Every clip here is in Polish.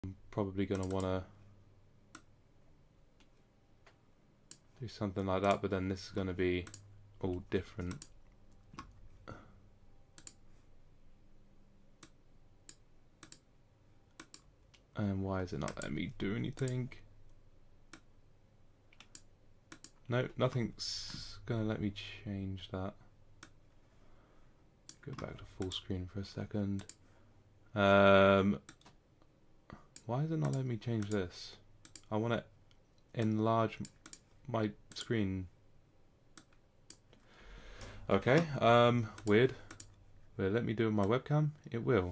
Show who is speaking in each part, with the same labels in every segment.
Speaker 1: I'm probably going to want to do something like that, but then this is going to be all different. And why is it not letting me do anything? No, nothing's gonna let me change that. Go back to full screen for a second. Why is it not letting me change this? I want to enlarge my screen. Okay, weird. Will it let me do it with my webcam? It will.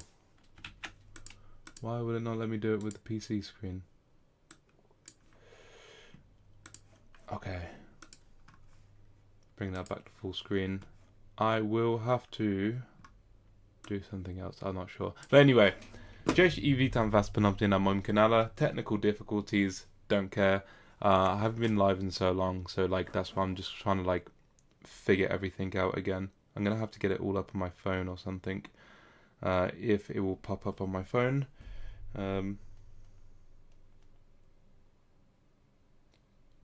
Speaker 1: Why would it not let me do it with the PC screen? Okay. Bring that back to full screen. I will have to do something else, I'm not sure. But anyway, cześć I witam was ponownie na moim kanale. Technical difficulties, don't care. I haven't been live in so long, so like that's why I'm just trying to like figure everything out again. I'm gonna have to get it all up on my phone or something. If it will pop up on my phone. Won't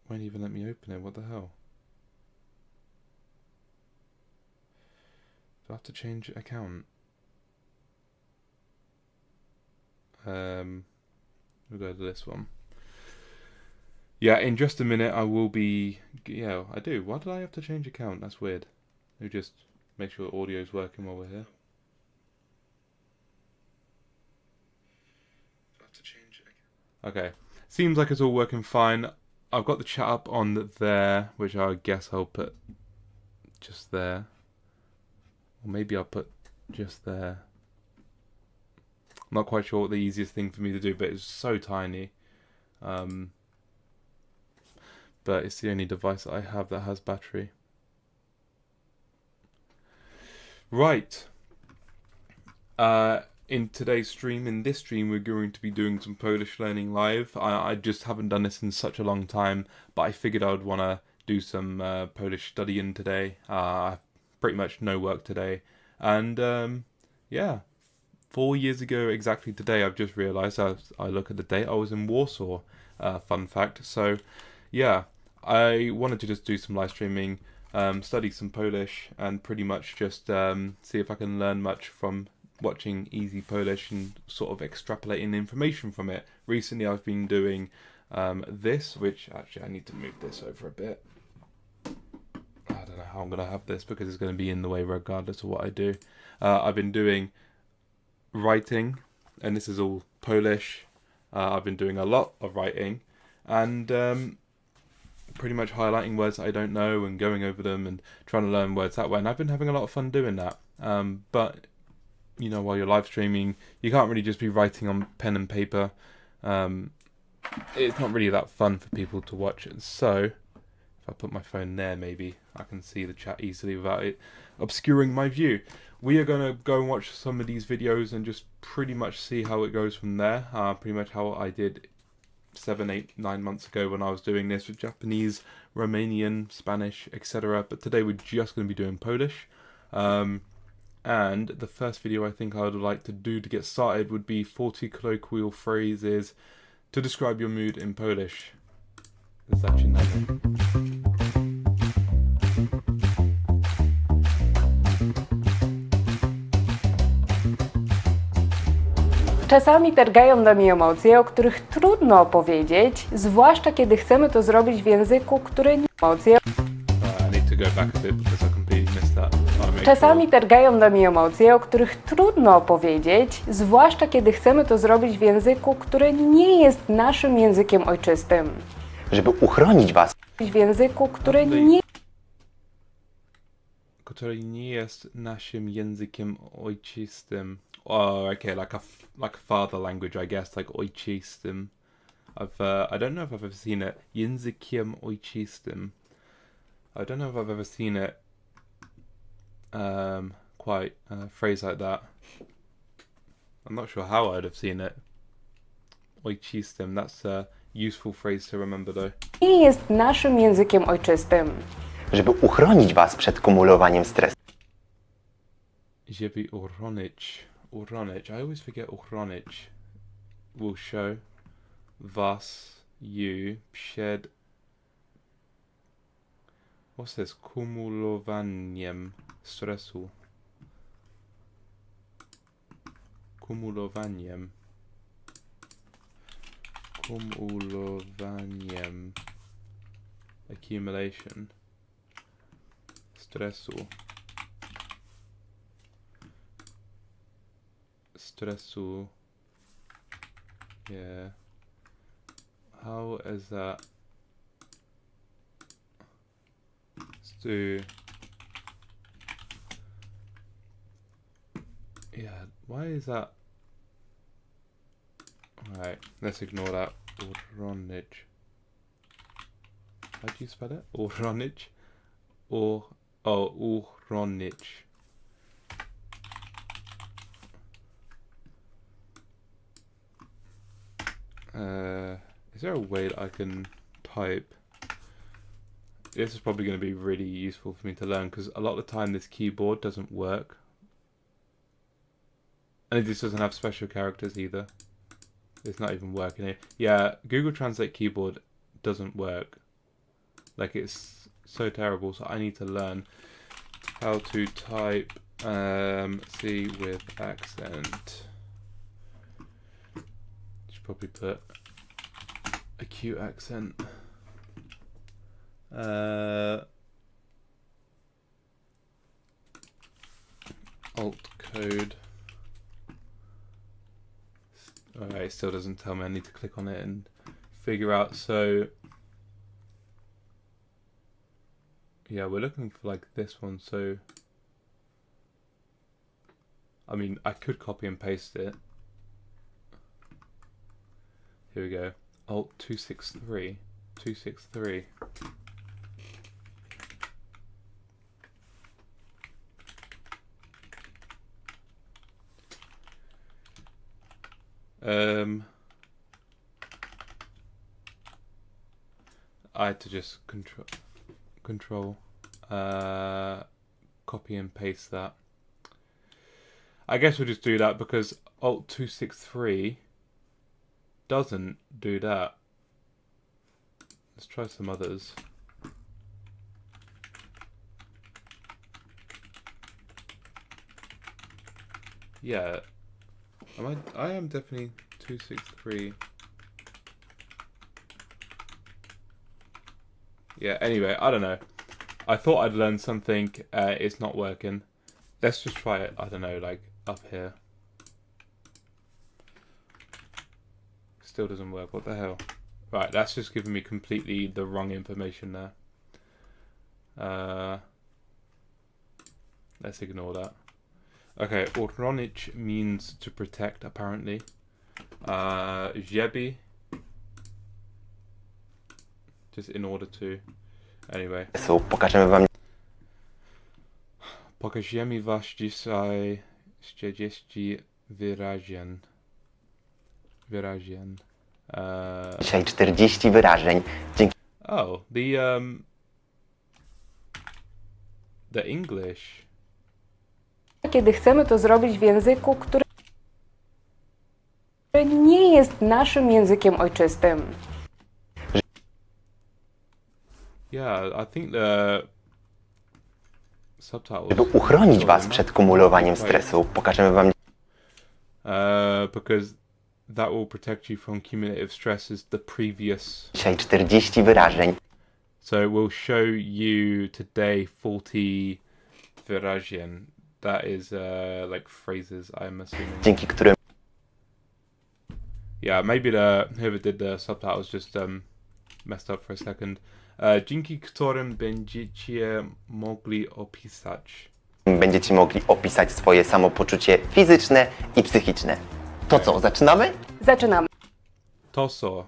Speaker 1: even let me open it, what the hell? Do I have to change account? We'll go to this one. Yeah, in just a minute I will be... Yeah, I do. Why did I have to change account? That's weird. We'll just make sure audio's working while we're here. Okay, seems like it's all working fine. I've got the chat up on there, which I guess I'll put just there. Or maybe I'll put just there. I'm not quite sure what the easiest thing for me to do, but it's so tiny. But it's the only device that I have that has battery. Right. In today's stream, in this stream, we're going to be doing some Polish learning live. I just haven't done this in such a long time, but I figured I would want to do some Polish studying today. I have pretty much no work today. And yeah, 4 years ago exactly today, I've just realised, as I look at the date, I was in Warsaw, fun fact. So yeah, I wanted to just do some live streaming, study some Polish, and pretty much just see if I can learn much from watching Easy Polish and sort of extrapolating information from it. Recently I've been doing this, which actually I need to move this over a bit. I don't know how I'm going to have this because it's going to be in the way regardless of what I do. I've been doing writing, and this is all Polish. I've been doing a lot of writing and pretty much highlighting words that I don't know and going over them and trying to learn words that way, and I've been having a lot of fun doing that. But you know, while you're live streaming, you can't really just be writing on pen and paper. It's not really that fun for people to watch it. So if I put my phone there, maybe I can see the chat easily without it obscuring my view. We are going to go and watch some of these videos and just pretty much see how it goes from there. Pretty much how I did 7, 8, 9 months ago when I was doing this with Japanese, Romanian, Spanish, etc. But today we're just going to be doing Polish. And the first video I think I would like to do to get started would be 40 colloquial phrases to describe your mood in Polish. Zaczynamy.
Speaker 2: Czasami targają nami emocje, o których trudno opowiedzieć, zwłaszcza kiedy chcemy to zrobić w języku, który nie emocje.
Speaker 1: I need to go back a bit because I completely missed that.
Speaker 2: Czasami targają nami emocje, o których trudno opowiedzieć, zwłaszcza kiedy chcemy to zrobić w języku, który nie jest naszym językiem ojczystym.
Speaker 3: Żeby uchronić was.
Speaker 2: W języku, który nie
Speaker 1: jest naszym językiem ojczystym. Oh, okay, like a father language, I guess, like ojczystym. I don't know if I've ever seen it. Językiem ojczystym. I don't know if I've ever seen it. Quite a phrase like that. I'm not sure how I'd have seen it. Ojczystym, that's a useful phrase to remember though.
Speaker 2: Nie jest naszym językiem ojczystym.
Speaker 3: Żeby uchronić was przed kumulowaniem stresu.
Speaker 1: Żeby uchronić. I always forget uchronić. will show was you przed what's this? Kumulowaniem stresu. Kumulowaniem accumulation stresu yeah, how is that yeah, why is that? Alright, let's ignore that. Orronage. How do you spell it? Orronage? Orronage. Is there a way that I can type? This is probably going to be really useful for me to learn, because a lot of the time this keyboard doesn't work. And it just doesn't have special characters either. It's not even working here. Yeah, Google Translate keyboard doesn't work. Like, it's so terrible, so I need to learn how to type C with accent. Should probably put acute accent. Alt code. Alright, it still doesn't tell me. I need to click on it and figure out. So yeah, we're looking for like this one. So I mean, I could copy and paste it. Here we go. Alt 263. 263. I had to just control copy and paste that. I guess we'll just do that because Alt 263 doesn't do that. Let's try some others. Yeah, I am definitely 263. Yeah, anyway, I don't know. I thought I'd learned something. It's not working. Let's just try it. I don't know, like up here. Still doesn't work. What the hell? Right, that's just giving me completely the wrong information there. Let's ignore that. Okay, Orronich means to protect, apparently. Żeby, just in order to. Anyway.
Speaker 3: Pokażemy wam
Speaker 1: Pokażemy was dzisiaj 40 wyrażeń.
Speaker 3: dzisiaj 40 wyrażeń. Dzięki
Speaker 1: Oh, the English.
Speaker 2: Kiedy chcemy to zrobić w języku, który nie jest naszym językiem ojczystym.
Speaker 1: Yeah, I think the subtitles.
Speaker 3: żeby uchronić was przed kumulowaniem stresu, pokażemy wam
Speaker 1: Because that will protect you from cumulative stresses the previous.
Speaker 3: dzisiaj 40 wyrażeń.
Speaker 1: So it will show you today 40 wyrażeń. That is like phrases, I'm assuming.
Speaker 3: Dzięki którym
Speaker 1: Yeah, maybe whoever did the subtitles just messed up for a second. Dzięki którym będziecie mogli opisać.
Speaker 3: będziecie mogli opisać swoje samopoczucie fizyczne i psychiczne. To co, zaczynamy?
Speaker 2: Zaczynamy.
Speaker 1: Toso.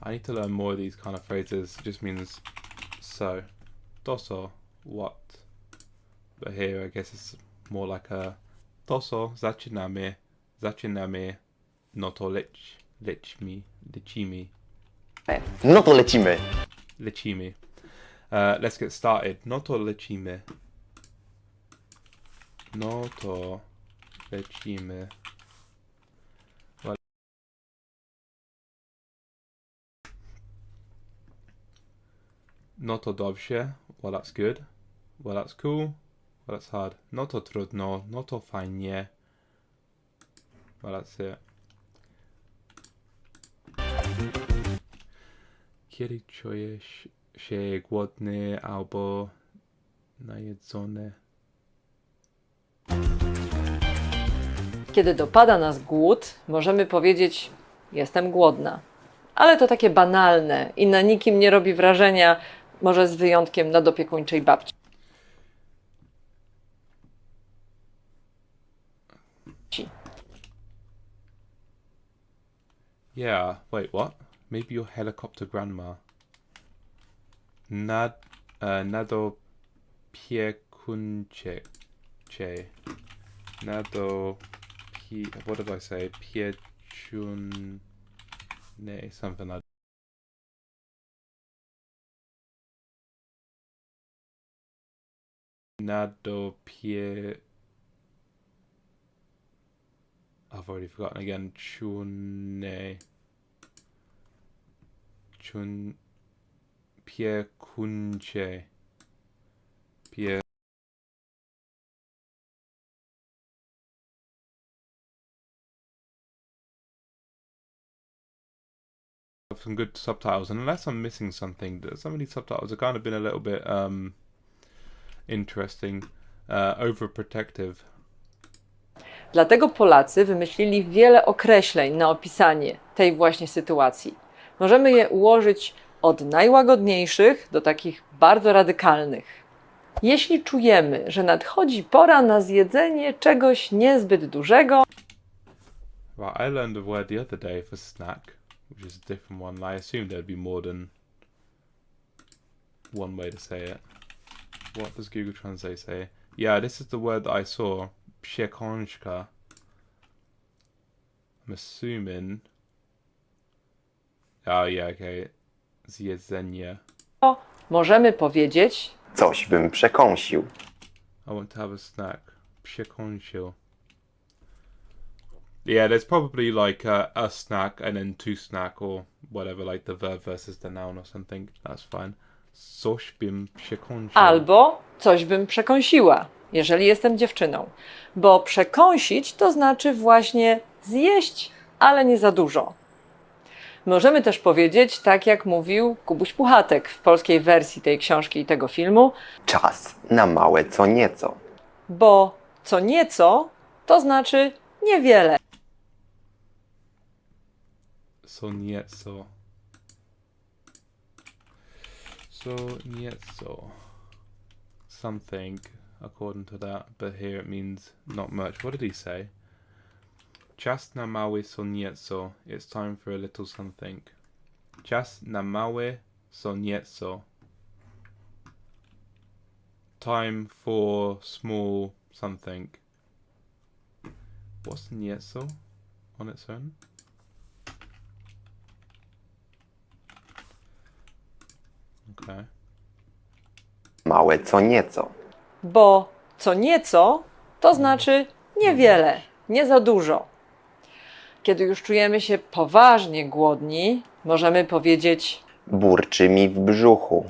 Speaker 1: I need to learn more of these kind of phrases. It just means so. Toso, what? But here I guess it's more like a toso, zaczynamy, no to lecimy.
Speaker 3: No to lecimy.
Speaker 1: Lecimy. Let's get started. No to lecimy. No to lecimy. No to dobrze. Well, that's good. Well, that's cool. Well, that's hard. No to trudno. No to fajnie. Well, that's it. Kiedy czujesz się głodny albo najedzony?
Speaker 4: Kiedy dopada nas głód, możemy powiedzieć: jestem głodna. Ale to takie banalne i na nikim nie robi wrażenia, może z wyjątkiem nadopiekuńczej babci.
Speaker 1: Yeah, wait, what? Maybe your helicopter grandma. Nadopiekuńcze. What did I say? Pieczune. Something like Nadopie. I've already forgotten again. Piekuńcze. Some good subtitles, and unless I'm missing something, some of these subtitles have kind of been a little bit interesting, overprotective.
Speaker 4: Dlatego Polacy wymyślili wiele określeń na opisanie tej właśnie sytuacji. Możemy je ułożyć od najłagodniejszych do takich bardzo radykalnych. Jeśli czujemy, że nadchodzi pora na zjedzenie czegoś niezbyt dużego,
Speaker 1: Right, I learned a word the other day for snack, which is a different one. I assumed there'd be more than one way to say it. What does Google Translate say? Yeah, this is the word that I saw. Przekąska. I'm assuming. Oh yeah, okay. Zjedzenie.
Speaker 4: możemy powiedzieć:
Speaker 3: Coś bym przekąsił.
Speaker 1: I want to have a snack. Przekąsił. Yeah, there's probably like a snack and then to snack or whatever, like the verb versus the noun or something. That's fine. Coś bym przekąsił.
Speaker 4: albo coś bym przekąsiła, jeżeli jestem dziewczyną. Bo przekąsić to znaczy właśnie zjeść, ale nie za dużo. Możemy też powiedzieć, tak jak mówił Kubuś Puchatek w polskiej wersji tej książki i tego filmu,
Speaker 3: Czas na małe co nieco.
Speaker 4: bo co nieco to znaczy niewiele.
Speaker 1: So nieco. So nieco. Something, according to that, but here it means not much. What did he say? Czas na małe so nieco. It's time for a little something. Czas na małe so nieco. Time for small something. What's nieco on its own? Okay.
Speaker 3: Małe co nieco.
Speaker 4: Bo co nieco to znaczy niewiele, nie za dużo. Kiedy już czujemy się poważnie głodni, możemy powiedzieć:
Speaker 3: Burczy mi w brzuchu.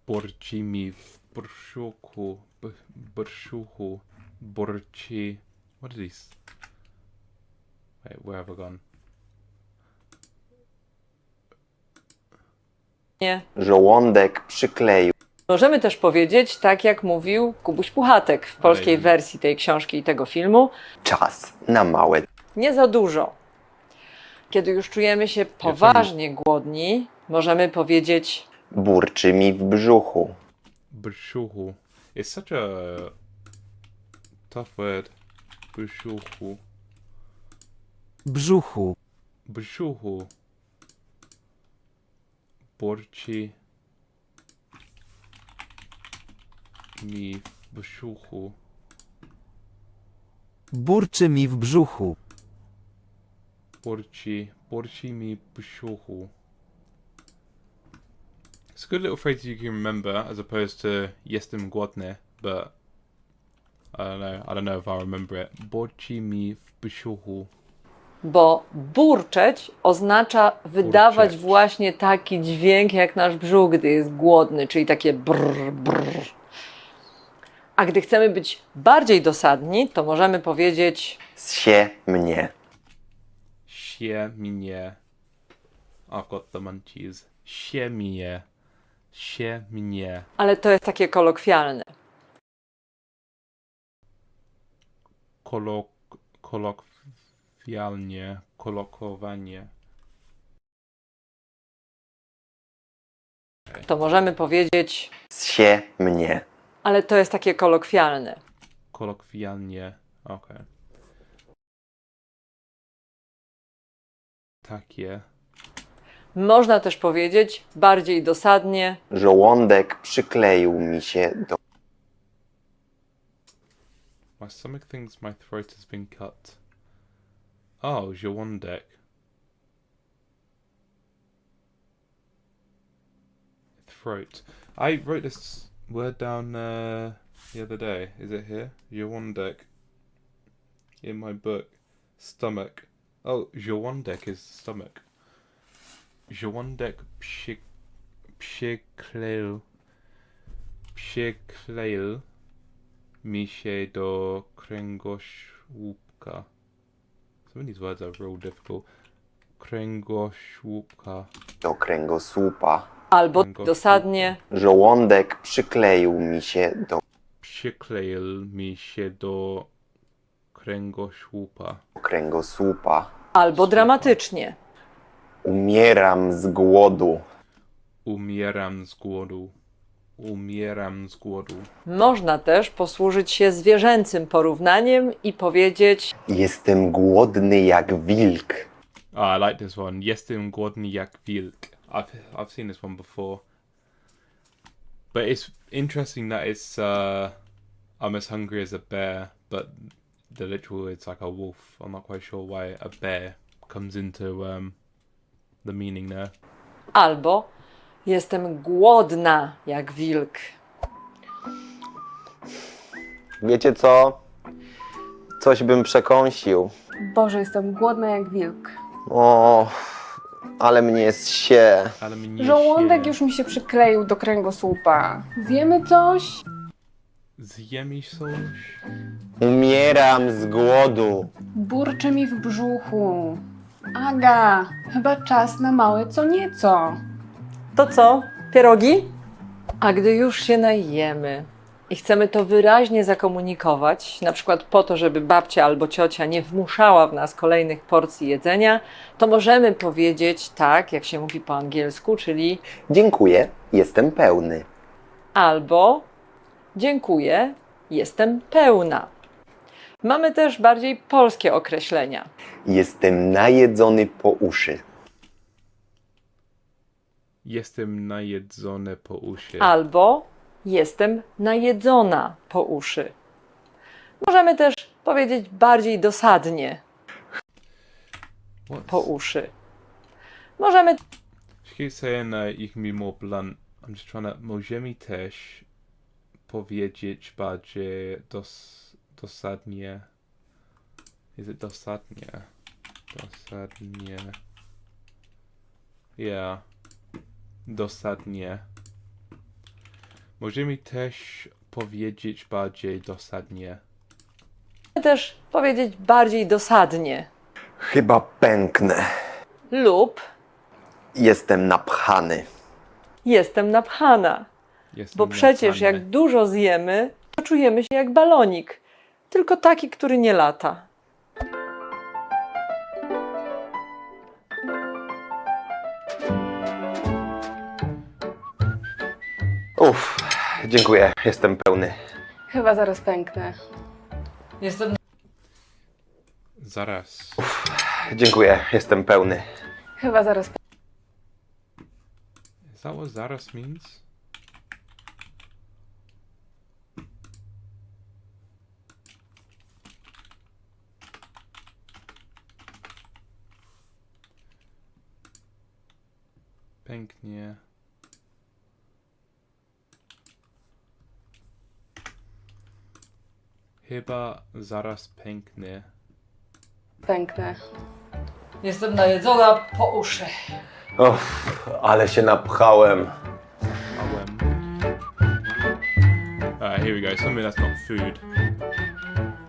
Speaker 1: Burczy mi w brzuchu. Brzuchu. Burczy. What did he Wait, where have I gone?
Speaker 4: nie.
Speaker 3: Żołądek przykleił.
Speaker 4: Możemy też powiedzieć, tak jak mówił Kubuś Puchatek w polskiej wersji tej książki i tego filmu,
Speaker 3: Czas na małe.
Speaker 4: nie za dużo. Kiedy już czujemy się poważnie głodni, możemy powiedzieć:
Speaker 3: Burczy mi w brzuchu.
Speaker 1: Brzuchu. It's such a tough word. Brzuchu.
Speaker 5: brzuchu,
Speaker 1: Brzuchu. Burczy mi w brzuchu.
Speaker 5: burczy mi w brzuchu,
Speaker 1: Burczy mi w brzuchu. It's a good little phrase you can remember as opposed to jestem głodny, but I don't know if I remember it. Burczy mi w brzuchu.
Speaker 4: bo burczeć oznacza wydawać
Speaker 1: Burczeć.
Speaker 4: właśnie taki dźwięk jak nasz brzuch, gdy jest głodny, czyli takie brr, brr. A gdy chcemy być bardziej dosadni, to możemy powiedzieć
Speaker 3: Zsie mnie.
Speaker 1: Sie mnie. I've got the munchies. Sie mnie. Sie mnie.
Speaker 4: ale to jest takie kolokwialne.
Speaker 1: Kolokwialnie. Kolokowanie.
Speaker 4: To możemy powiedzieć,
Speaker 3: Zsie mnie.
Speaker 4: ale to jest takie kolokwialne.
Speaker 1: Kolokwialnie. Okej. Takie.
Speaker 4: Można też powiedzieć bardziej dosadnie,
Speaker 3: Żołądek przykleił mi się do
Speaker 1: My stomach thinks my throat has been cut. Oh, żołądek. Throat. I wrote this word down the other day. Is it here? Żołądek. In my book. Stomach. Oh, żołądek is stomach. Żołądek przykleił mi się do kręgosłupka. Some of these words are real difficult. Kręgosłupka.
Speaker 3: do kręgosłupa.
Speaker 4: albo
Speaker 1: Kręgosłup.
Speaker 4: dosadnie,
Speaker 3: Żołądek przykleił mi się do
Speaker 1: Przykleił mi się do kręgosłupa.
Speaker 3: kręgosłupa.
Speaker 4: albo dramatycznie.
Speaker 3: Umieram z głodu.
Speaker 1: Umieram z głodu. Umieram z głodu.
Speaker 4: Można też posłużyć się zwierzęcym porównaniem i powiedzieć
Speaker 3: Jestem głodny jak wilk.
Speaker 1: Ah, I like this one. Jestem głodny jak wilk. I've seen this one before. But it's interesting that it's I'm as hungry as a bear, but the literal it's like a wolf. I'm not quite sure why a bear comes into the meaning there.
Speaker 4: albo jestem głodna jak wilk.
Speaker 3: Wiecie co? Coś bym przekąsił.
Speaker 2: Boże, jestem głodna jak wilk.
Speaker 3: O, ale mnie jest się.
Speaker 1: Ale mnie
Speaker 2: Żołądek
Speaker 1: się...
Speaker 2: już mi się przykleił do kręgosłupa. Zjemy coś?
Speaker 1: Zjemy coś?
Speaker 3: Umieram z głodu.
Speaker 2: Burczy mi w brzuchu. Aga, chyba czas na małe co nieco.
Speaker 4: To co? Pierogi? A gdy już się najemy i chcemy to wyraźnie zakomunikować, na przykład po to, żeby babcia albo ciocia nie wmuszała w nas kolejnych porcji jedzenia, to możemy powiedzieć tak, jak się mówi po angielsku, czyli
Speaker 3: Dziękuję, jestem pełny.
Speaker 4: albo dziękuję, jestem pełna. Mamy też bardziej polskie określenia.
Speaker 3: Jestem najedzony po uszy.
Speaker 1: Jestem najedzony po uszy.
Speaker 4: Albo jestem najedzona po uszy. Możemy też powiedzieć bardziej dosadnie
Speaker 1: What?
Speaker 4: po uszy. Możemy
Speaker 1: She keeps saying you can be more blunt. I'm just trying to... Możemy też powiedzieć bardziej dosadnie. Is it dosadnie? Dosadnie. Yeah. Dosadnie. Możemy też powiedzieć bardziej dosadnie.
Speaker 4: też powiedzieć bardziej dosadnie
Speaker 3: Chyba pęknę.
Speaker 4: lub
Speaker 3: Jestem napchany.
Speaker 4: jestem napchana.
Speaker 1: Jestem
Speaker 4: Bo przecież
Speaker 1: napchany.
Speaker 4: jak dużo zjemy, to czujemy się jak balonik. Tylko taki, który nie lata.
Speaker 3: Uff, dziękuję, jestem pełny.
Speaker 2: Chyba zaraz pęknę.
Speaker 4: Jestem
Speaker 1: Zaraz.
Speaker 3: Dziękuję, jestem pełny.
Speaker 2: Chyba zaraz
Speaker 1: Is that what zaraz means? Pęknie. Chyba zaraz pęknie.
Speaker 2: pęknę.
Speaker 4: Jestem najedzona po uszy.
Speaker 3: Ale się napchałem.
Speaker 1: Alright, here we go. Something that's not food.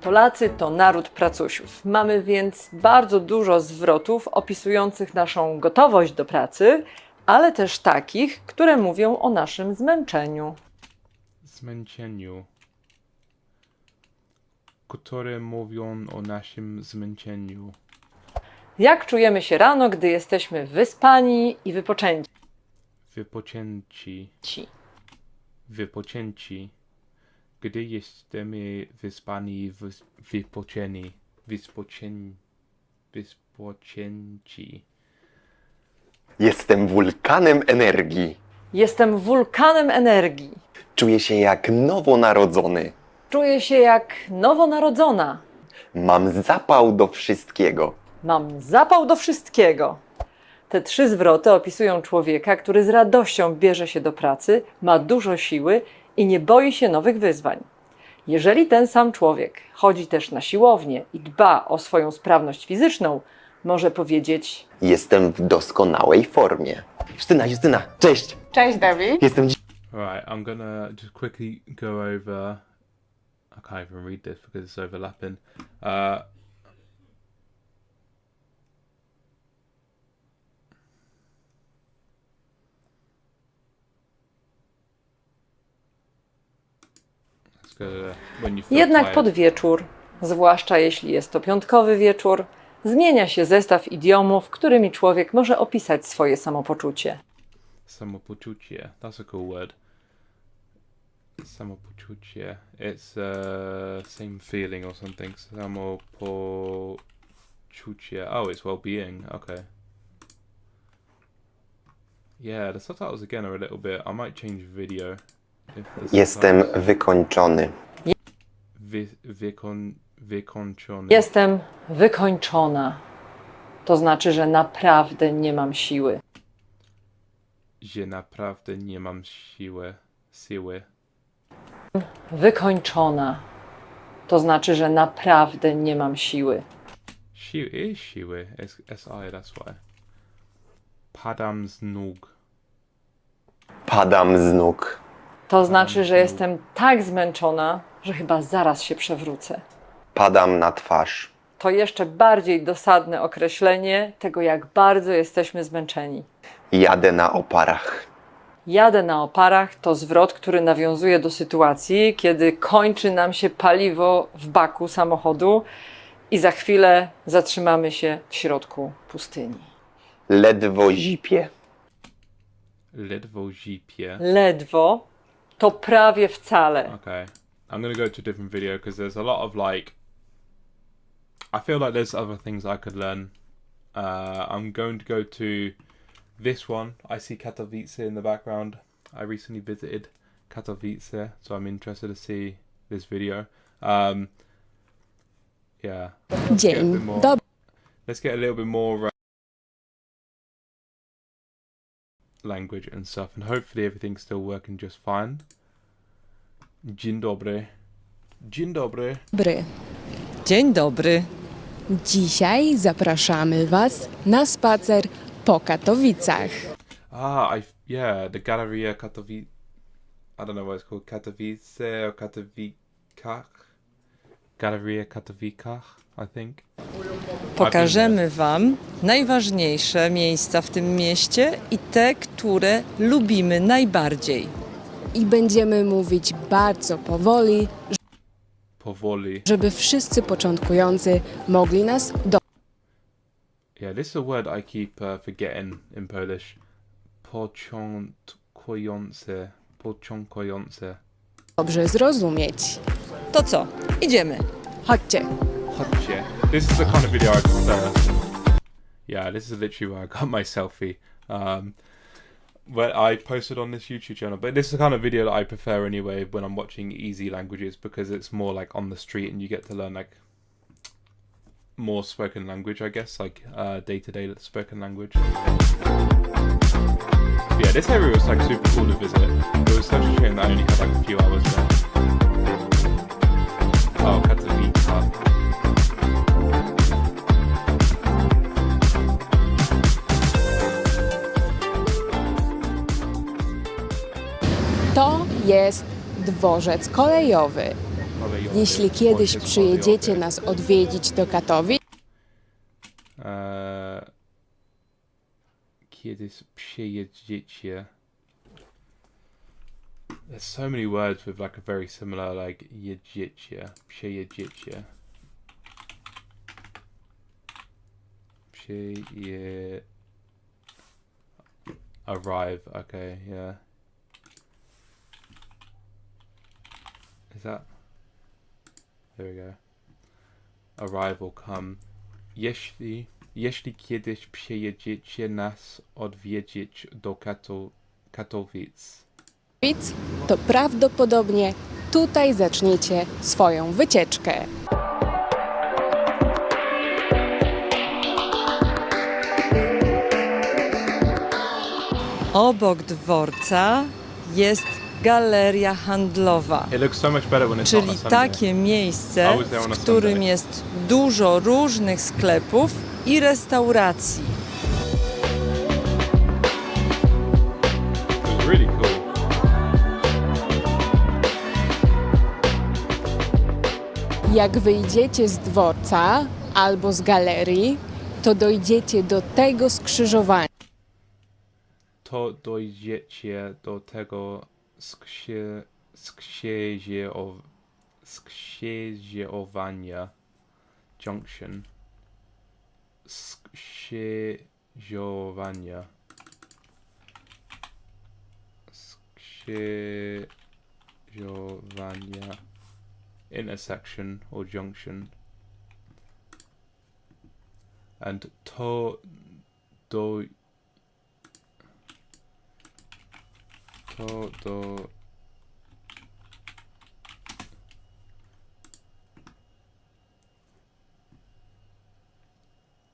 Speaker 4: Polacy to naród pracusiów. Mamy więc bardzo dużo zwrotów opisujących naszą gotowość do pracy, ale też takich, które mówią o naszym zmęczeniu.
Speaker 1: Zmęczeniu. Które mówią o naszym zmęczeniu.
Speaker 4: Jak czujemy się rano, gdy jesteśmy wyspani i wypoczęci?
Speaker 1: Wypoczęci. Wypoczęci. Gdy jesteśmy wyspani i wypoczęci. Wypoczęci.
Speaker 3: Jestem wulkanem energii.
Speaker 4: Jestem wulkanem energii.
Speaker 3: Czuję się jak nowonarodzony.
Speaker 4: Czuję się jak nowonarodzona.
Speaker 3: Mam zapał do wszystkiego.
Speaker 4: Mam zapał do wszystkiego. Te 3 zwroty opisują człowieka, który z radością bierze się do pracy, ma dużo siły i nie boi się nowych wyzwań. Jeżeli ten sam człowiek chodzi też na siłownię i dba o swoją sprawność fizyczną, może powiedzieć:
Speaker 3: Jestem w doskonałej formie. Justyna, cześć!
Speaker 2: Cześć, Dawid.
Speaker 3: Jestem
Speaker 1: Alright, I'm gonna just quickly go over. I can't even read this because it's overlapping. Let's go to when you feel
Speaker 4: Jednak
Speaker 1: tired.
Speaker 4: pod wieczór, zwłaszcza jeśli jest to piątkowy wieczór, zmienia się zestaw idiomów, którymi człowiek może opisać swoje samopoczucie.
Speaker 1: Samopoczucie. That's a cool word. Samopoczucie. It's same feeling or something. Samopoczucie. Oh, it's well-being. Okay. Yeah, the subtitles again are a little bit. I might change video.
Speaker 3: Jestem wykończony.
Speaker 1: Wykończony.
Speaker 4: Jestem wykończona. To znaczy, że naprawdę nie mam siły.
Speaker 1: Że naprawdę nie mam siły.
Speaker 4: Wykończona. To znaczy, że naprawdę nie mam siły.
Speaker 1: Siły. It's SI, that's why. Padam z nóg.
Speaker 3: Padam z nóg.
Speaker 4: To znaczy, że jestem tak zmęczona, że chyba zaraz się przewrócę.
Speaker 3: Padam na twarz.
Speaker 4: To jeszcze bardziej dosadne określenie tego, jak bardzo jesteśmy zmęczeni.
Speaker 3: Jadę na oparach.
Speaker 4: Jadę na oparach to zwrot, który nawiązuje do sytuacji, kiedy kończy nam się paliwo w baku samochodu i za chwilę zatrzymamy się w środku pustyni.
Speaker 3: Ledwo zipię.
Speaker 1: Ledwo zipie.
Speaker 4: Ledwo to prawie wcale.
Speaker 1: Okay. I'm gonna go to a different video because there's a lot of like. I feel like there's other things I could learn. I'm going to go to this one. I see Katowice in the background. I recently visited Katowice, so I'm interested to see this video. Yeah.
Speaker 2: Dzień dobry.
Speaker 1: Let's get a little bit more language and stuff, and hopefully everything's still working just fine. Dzień dobry. Dzień dobry.
Speaker 4: Dzień dobry.
Speaker 2: Dzisiaj zapraszamy Was na spacer po Katowicach.
Speaker 1: Yeah, the Galeria Katowice. I don't know what it's called, Katowice or Katowikach. Galeria Katowikach, I think.
Speaker 4: Pokażemy Wam najważniejsze miejsca w tym mieście i te, które lubimy najbardziej.
Speaker 2: I będziemy mówić bardzo powoli,
Speaker 1: Powoli.
Speaker 2: żeby wszyscy początkujący mogli nas
Speaker 1: Yeah, this is a word I keep forgetting in Polish. Początkujący. Początkujący.
Speaker 2: dobrze zrozumieć.
Speaker 4: To co? Idziemy.
Speaker 2: Chodźcie.
Speaker 1: Chodźcie. This is the kind of video I prefer. Yeah, this is literally where I got my selfie. Where I posted on this YouTube channel. But this is the kind of video that I prefer anyway when I'm watching easy languages, because it's more like on the street and you get to learn like more spoken language, I guess, like day-to-day spoken language. Yeah, this area was like super cool to visit. It was such a shame that I only had like a few hours there. Oh, Katowice.
Speaker 2: To jest dworzec kolejowy.
Speaker 1: Kolejowy,
Speaker 2: Jeśli kiedyś
Speaker 1: dworzec
Speaker 2: przyjedziecie
Speaker 1: kolejowy.
Speaker 2: nas odwiedzić do Katowic,
Speaker 1: Kiedyś przyjedziecie. There's so many words with like a very similar like jedziecie, przyjedziecie. Arrive, okay, yeah. Is that? There we go. Arrive or come. Jeśli kiedyś przyjedziecie nas odwiedzić do Katowic.
Speaker 2: to prawdopodobnie tutaj zaczniecie swoją wycieczkę.
Speaker 4: Obok dworca jest galeria handlowa,
Speaker 1: It looks so much better when it's not
Speaker 4: czyli
Speaker 1: on a Sunday.
Speaker 4: takie miejsce,
Speaker 1: I was there on a
Speaker 4: w którym
Speaker 1: Sunday.
Speaker 4: jest dużo różnych sklepów i restauracji.
Speaker 1: It was really cool.
Speaker 2: Jak wyjdziecie z dworca albo z galerii, to dojdziecie do tego skrzyżowania.
Speaker 1: To dojdziecie do tego skrzyżowania junction. Skrzyżowania. Skrzyżowania. Intersection or junction. And to do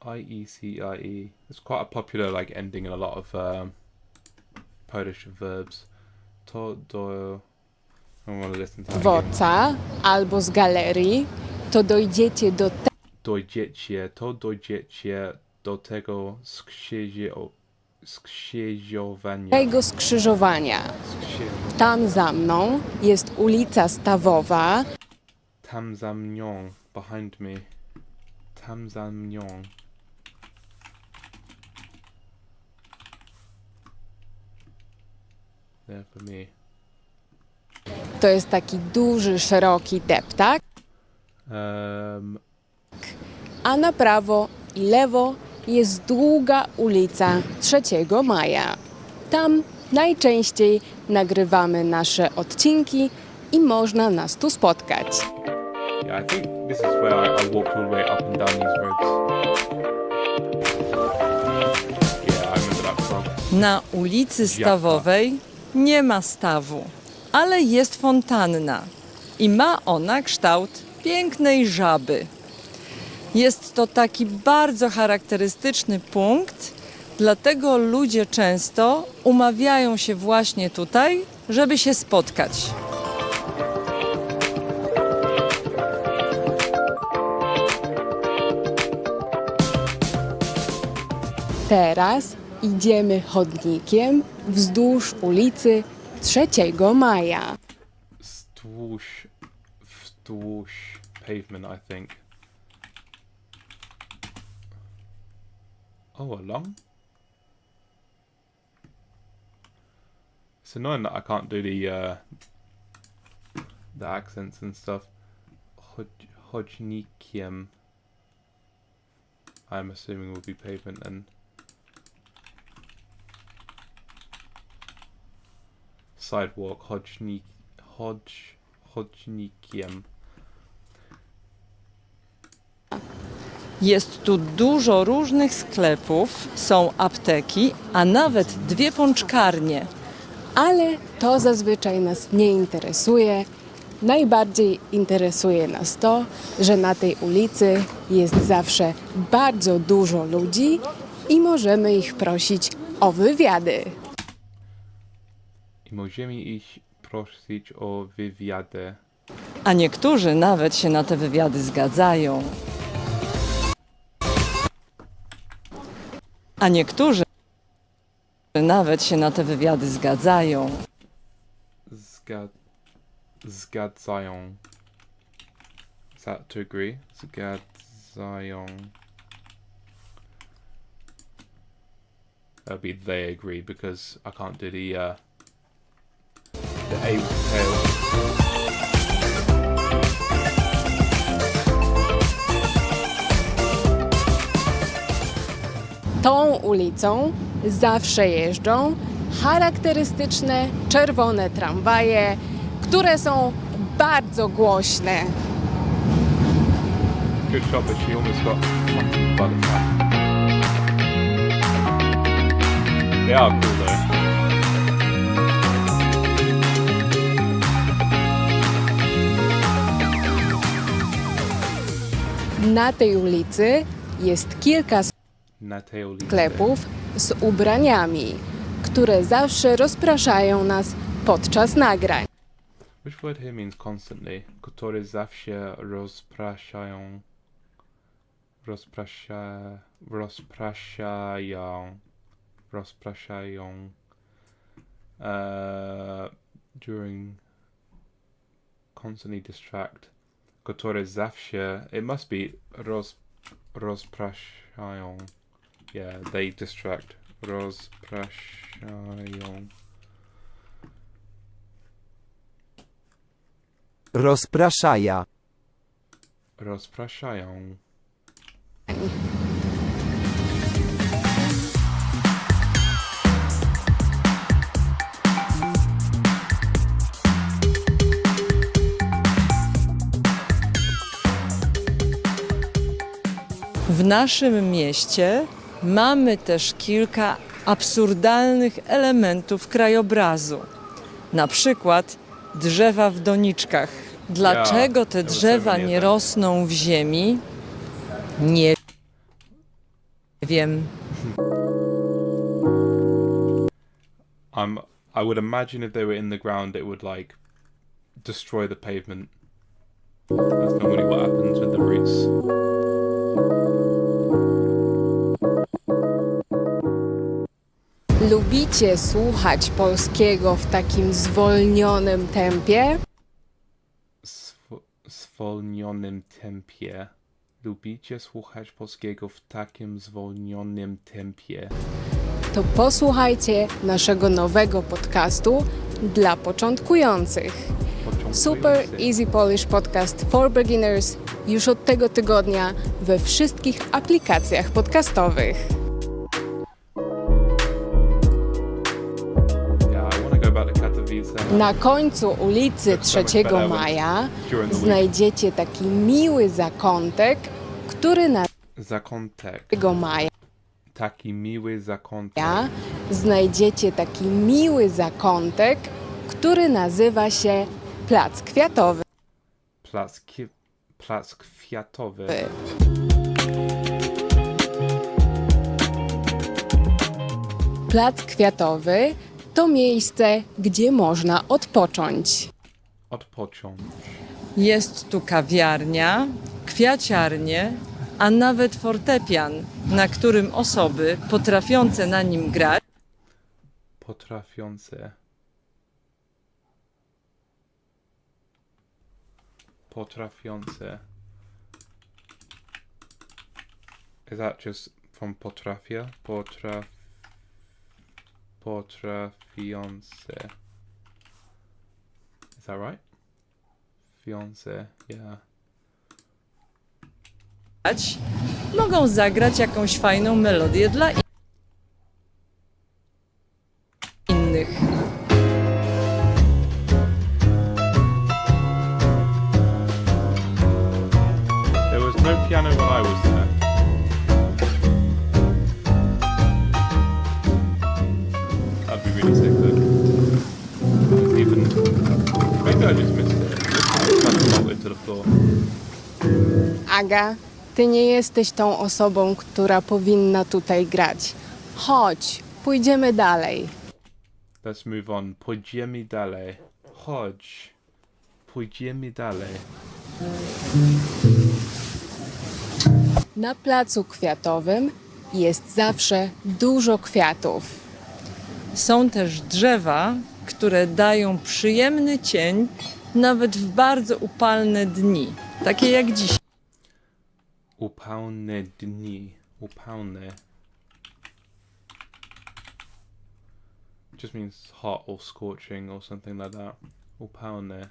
Speaker 1: IECIE. It's quite a popular like ending in a lot of Polish verbs. To do. I want to listen to that again.
Speaker 2: Dworca albo z galerii, to dojdziecie do
Speaker 1: Dojdziecie do tego skrzyżowania.
Speaker 2: tego skrzyżowania. Tam za mną jest ulica Stawowa,
Speaker 1: Tam za mną, behind me. Tam za mną. There for me.
Speaker 2: to jest taki duży, szeroki deptak, a na prawo i lewo jest długa ulica 3 Maja. Tam najczęściej nagrywamy nasze odcinki i można nas tu spotkać.
Speaker 1: Yeah, I think this is where I walked all the way up and down these roads. Yeah, I remember that frog.
Speaker 4: Na ulicy Stawowej nie ma stawu, ale jest fontanna i ma ona kształt pięknej żaby. Jest to taki bardzo charakterystyczny punkt, dlatego ludzie często umawiają się właśnie tutaj, żeby się spotkać.
Speaker 2: Teraz idziemy chodnikiem wzdłuż ulicy 3 Maja.
Speaker 1: Wzdłuż pavement, I think. Oh, along? It's annoying that I can't do the accents and stuff. Chodnikiem. I'm assuming will be pavement and sidewalk. Chodnikiem.
Speaker 4: Jest tu dużo różnych sklepów, są apteki, a nawet 2 pączkarnie.
Speaker 2: Ale to zazwyczaj nas nie interesuje. Najbardziej interesuje nas to, że na tej ulicy jest zawsze bardzo dużo ludzi i możemy ich prosić o wywiady.
Speaker 1: I możemy ich prosić o wywiady.
Speaker 4: A niektórzy nawet się na te wywiady zgadzają. A niektórzy nawet się na te wywiady zgadzają.
Speaker 1: zgadzają. Is that to agree? Zgadzają. That'd be they agree because I can't do the A with the tail.
Speaker 2: Tą ulicą zawsze jeżdżą charakterystyczne czerwone tramwaje, które są bardzo głośne.
Speaker 1: Good shot, but she almost got fucking butterfly. They are cool though.
Speaker 2: Na tej ulicy jest kilka
Speaker 1: Na tej ulicy.
Speaker 2: sklepów z ubraniami, które zawsze rozpraszają nas podczas nagrań.
Speaker 1: Which word here means constantly? Które zawsze rozpraszają. Rozpraszają. During constantly distract. Które zawsze. It must be rozpraszają. Yeah, they distract. Rozpraszają.
Speaker 5: Rozpraszaja.
Speaker 1: Rozpraszają.
Speaker 4: W naszym mieście mamy też kilka absurdalnych elementów krajobrazu. Na przykład drzewa w doniczkach. Dlaczego te drzewa nie rosną w ziemi? Nie wiem.
Speaker 1: I would imagine if they were in the ground, it would like destroy the pavement. That's normally what happens with the roots.
Speaker 2: Lubicie słuchać polskiego w takim zwolnionym tempie?
Speaker 1: Zwolnionym tempie. Lubicie słuchać polskiego w takim zwolnionym tempie?
Speaker 2: To posłuchajcie naszego nowego podcastu dla początkujących. Super Easy Polish Podcast for Beginners już od tego tygodnia we wszystkich aplikacjach podcastowych.
Speaker 1: Yeah, I want to go back to Katowice.
Speaker 2: Na końcu ulicy 3 Maja znajdziecie taki miły zakątek, który
Speaker 1: Zakątek.
Speaker 2: 3 Maja
Speaker 1: Taki miły zakątek.
Speaker 2: znajdziecie taki miły zakątek, który nazywa się Plac Kwiatowy.
Speaker 1: Plac kwiatowy.
Speaker 2: Plac Kwiatowy to miejsce, gdzie można odpocząć.
Speaker 1: Odpocząć.
Speaker 4: Jest tu kawiarnia, kwiaciarnie, a nawet fortepian, na którym osoby potrafiące na nim grać
Speaker 1: Potrafiące. Is that just from potrafia? Potrafiące. Is that right? Fiance, yeah.
Speaker 4: mogą zagrać jakąś fajną melodię dla innych.
Speaker 1: There was no piano when I was there. That'd be really sick though. Even maybe I just missed it. It's like bolted to the floor.
Speaker 2: Aga, ty nie jesteś tą osobą, która powinna tutaj grać. Chodź, pójdziemy dalej.
Speaker 1: Let's move on. Pójdziemy dalej. Chodź. Pójdziemy dalej.
Speaker 2: Na placu kwiatowym jest zawsze dużo kwiatów.
Speaker 4: Są też drzewa, które dają przyjemny cień nawet w bardzo upalne dni, takie jak dziś.
Speaker 1: Upalne dni. Upalne. Just means hot or scorching or something like that. Upalne.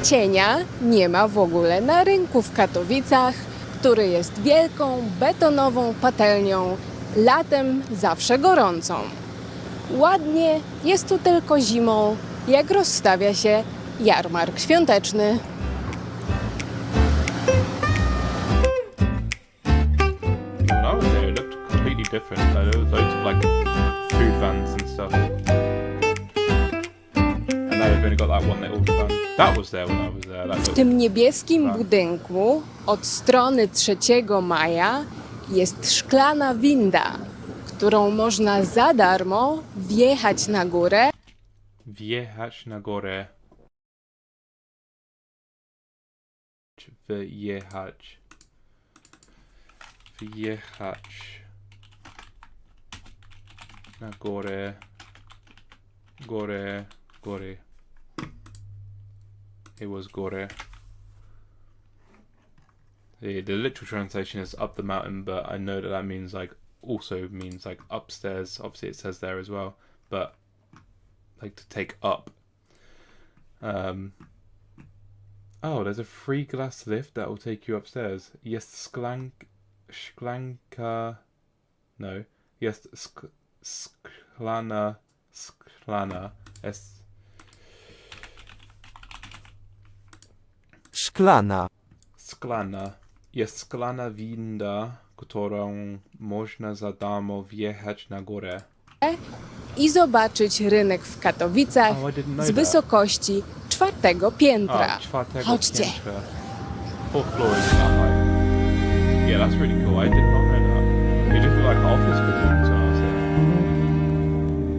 Speaker 2: Cienia nie ma w ogóle na rynku w Katowicach, który jest wielką betonową patelnią, latem zawsze gorącą. Ładnie jest tu tylko zimą, jak rozstawia się jarmark świąteczny.
Speaker 1: When I was there, it looked completely different. Like, there was loads of like food vans and stuff. And now they've only got that one little van. That was there when I was there. That
Speaker 2: W
Speaker 1: looked...
Speaker 2: tym niebieskim
Speaker 1: Tak.
Speaker 2: budynku od strony 3 maja jest szklana winda, którą można za darmo wjechać na górę
Speaker 1: Wjechać na górę. Wyjechać. Wjechać. Na górę. Górę. Góry. It was gore. The literal translation is up the mountain, but I know that means like also means like upstairs. Obviously, it says there as well, but like to take up. Oh, there's a free glass lift that will take you upstairs. Jest szklanka. No. Jest szklana. Jest
Speaker 5: Szklana.
Speaker 1: Szklana. Jest szklana winda, którą można za darmo wjechać na górę.
Speaker 2: i zobaczyć rynek w Katowicach
Speaker 1: Oh, I didn't know
Speaker 2: z
Speaker 1: that.
Speaker 2: wysokości 4 piętra.
Speaker 1: czwartego
Speaker 2: Chodźcie.
Speaker 1: piętra. 4th floor is that high. Yeah, that's really cool. I did not know that. It just looked like office buildings when I was there.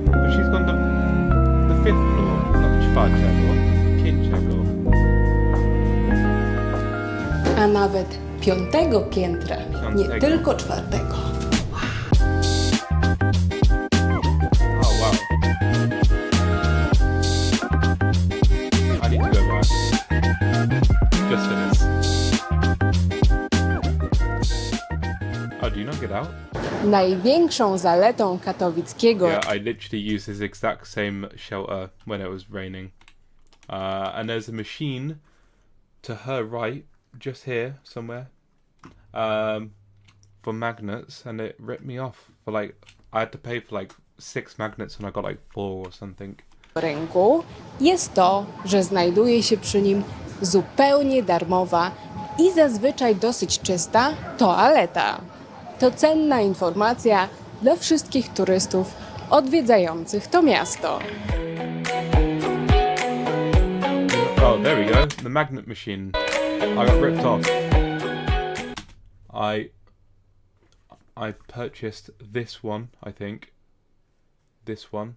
Speaker 1: But she's gone the 5th floor, not czwartego, pięćnego.
Speaker 2: A nawet 5 piętra, nie
Speaker 1: Piątego.
Speaker 2: tylko 4.
Speaker 1: Oh wow. I need to go back. Just for this. Oh, do you not get out?
Speaker 2: Największą zaletą katowickiego
Speaker 1: Yeah, I literally used this exact same shelter when it was raining. And there's a machine to her right, just here somewhere, for magnets, and it ripped me off for like, I had to pay for like 6 magnets and I got like 4 or something.
Speaker 2: rynku jest to, że znajduje się przy nim zupełnie darmowa i zazwyczaj dosyć czysta toaleta. To cenna informacja dla wszystkich turystów odwiedzających to miasto.
Speaker 1: Oh, there we go. The magnet machine. I got ripped off. I purchased this one, I think. This one.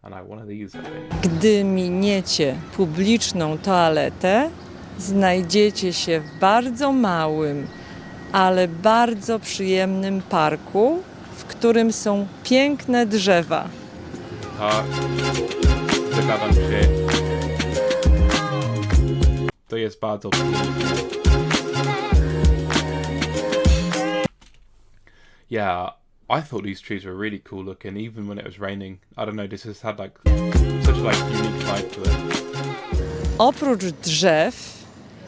Speaker 1: And I one of these, I think.
Speaker 4: Gdy miniecie publiczną toaletę, znajdziecie się w bardzo małym, ale bardzo przyjemnym parku, w którym są piękne drzewa.
Speaker 1: Zagadam się. To jest bardzo piękne. Yeah, I thought these trees were really cool looking, even when it was raining. I don't know, this has had like such like unique vibe to it.
Speaker 4: Oprócz drzew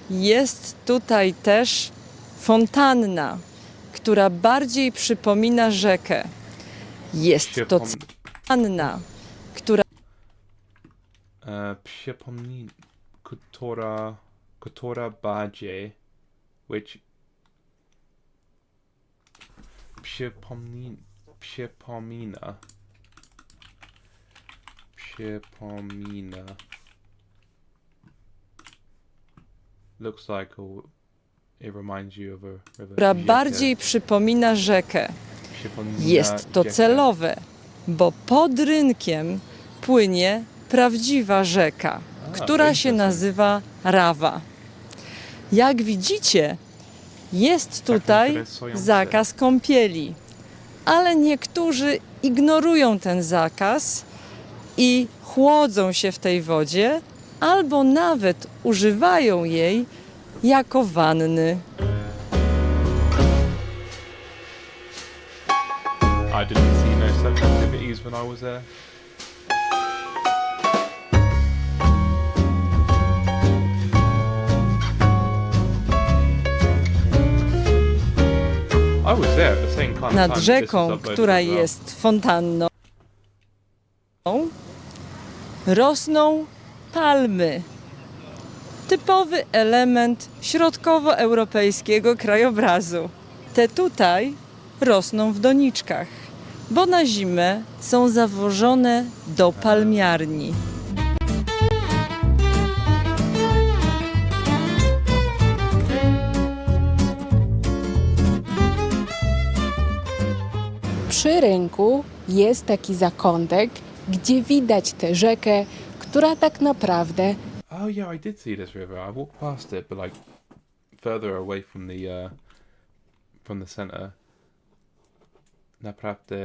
Speaker 4: jest tutaj też fontanna, która bardziej przypomina rzekę. Jest to fontanna, która
Speaker 1: Przypomnij, która bardziej, which przypomina. Looks like it reminds you of a river.
Speaker 4: która
Speaker 1: Rzekę.
Speaker 4: bardziej przypomina rzekę.
Speaker 1: Przypomina
Speaker 4: Jest to
Speaker 1: rzekę.
Speaker 4: celowe, bo pod rynkiem płynie prawdziwa rzeka, która się nazywa Rawa. Jak widzicie, jest tutaj
Speaker 1: interesujące.
Speaker 4: zakaz kąpieli, ale niektórzy ignorują ten zakaz i chłodzą się w tej wodzie, albo nawet używają jej jako wanny.
Speaker 1: I didn't see no such activities when I was there. I was there at the same kind of time
Speaker 4: Nad
Speaker 1: that this was
Speaker 4: rzeką,
Speaker 1: uploaded
Speaker 4: która
Speaker 1: as well.
Speaker 4: jest fontanną, rosną palmy. Typowy element środkowoeuropejskiego krajobrazu. Te tutaj rosną w doniczkach, bo na zimę są zawożone do palmiarni.
Speaker 2: Przy rynku jest taki zakątek, gdzie widać tę rzekę, która tak naprawdę
Speaker 1: Oh yeah, I did see this river. I walked past it, but like further away from the center. Naprawdę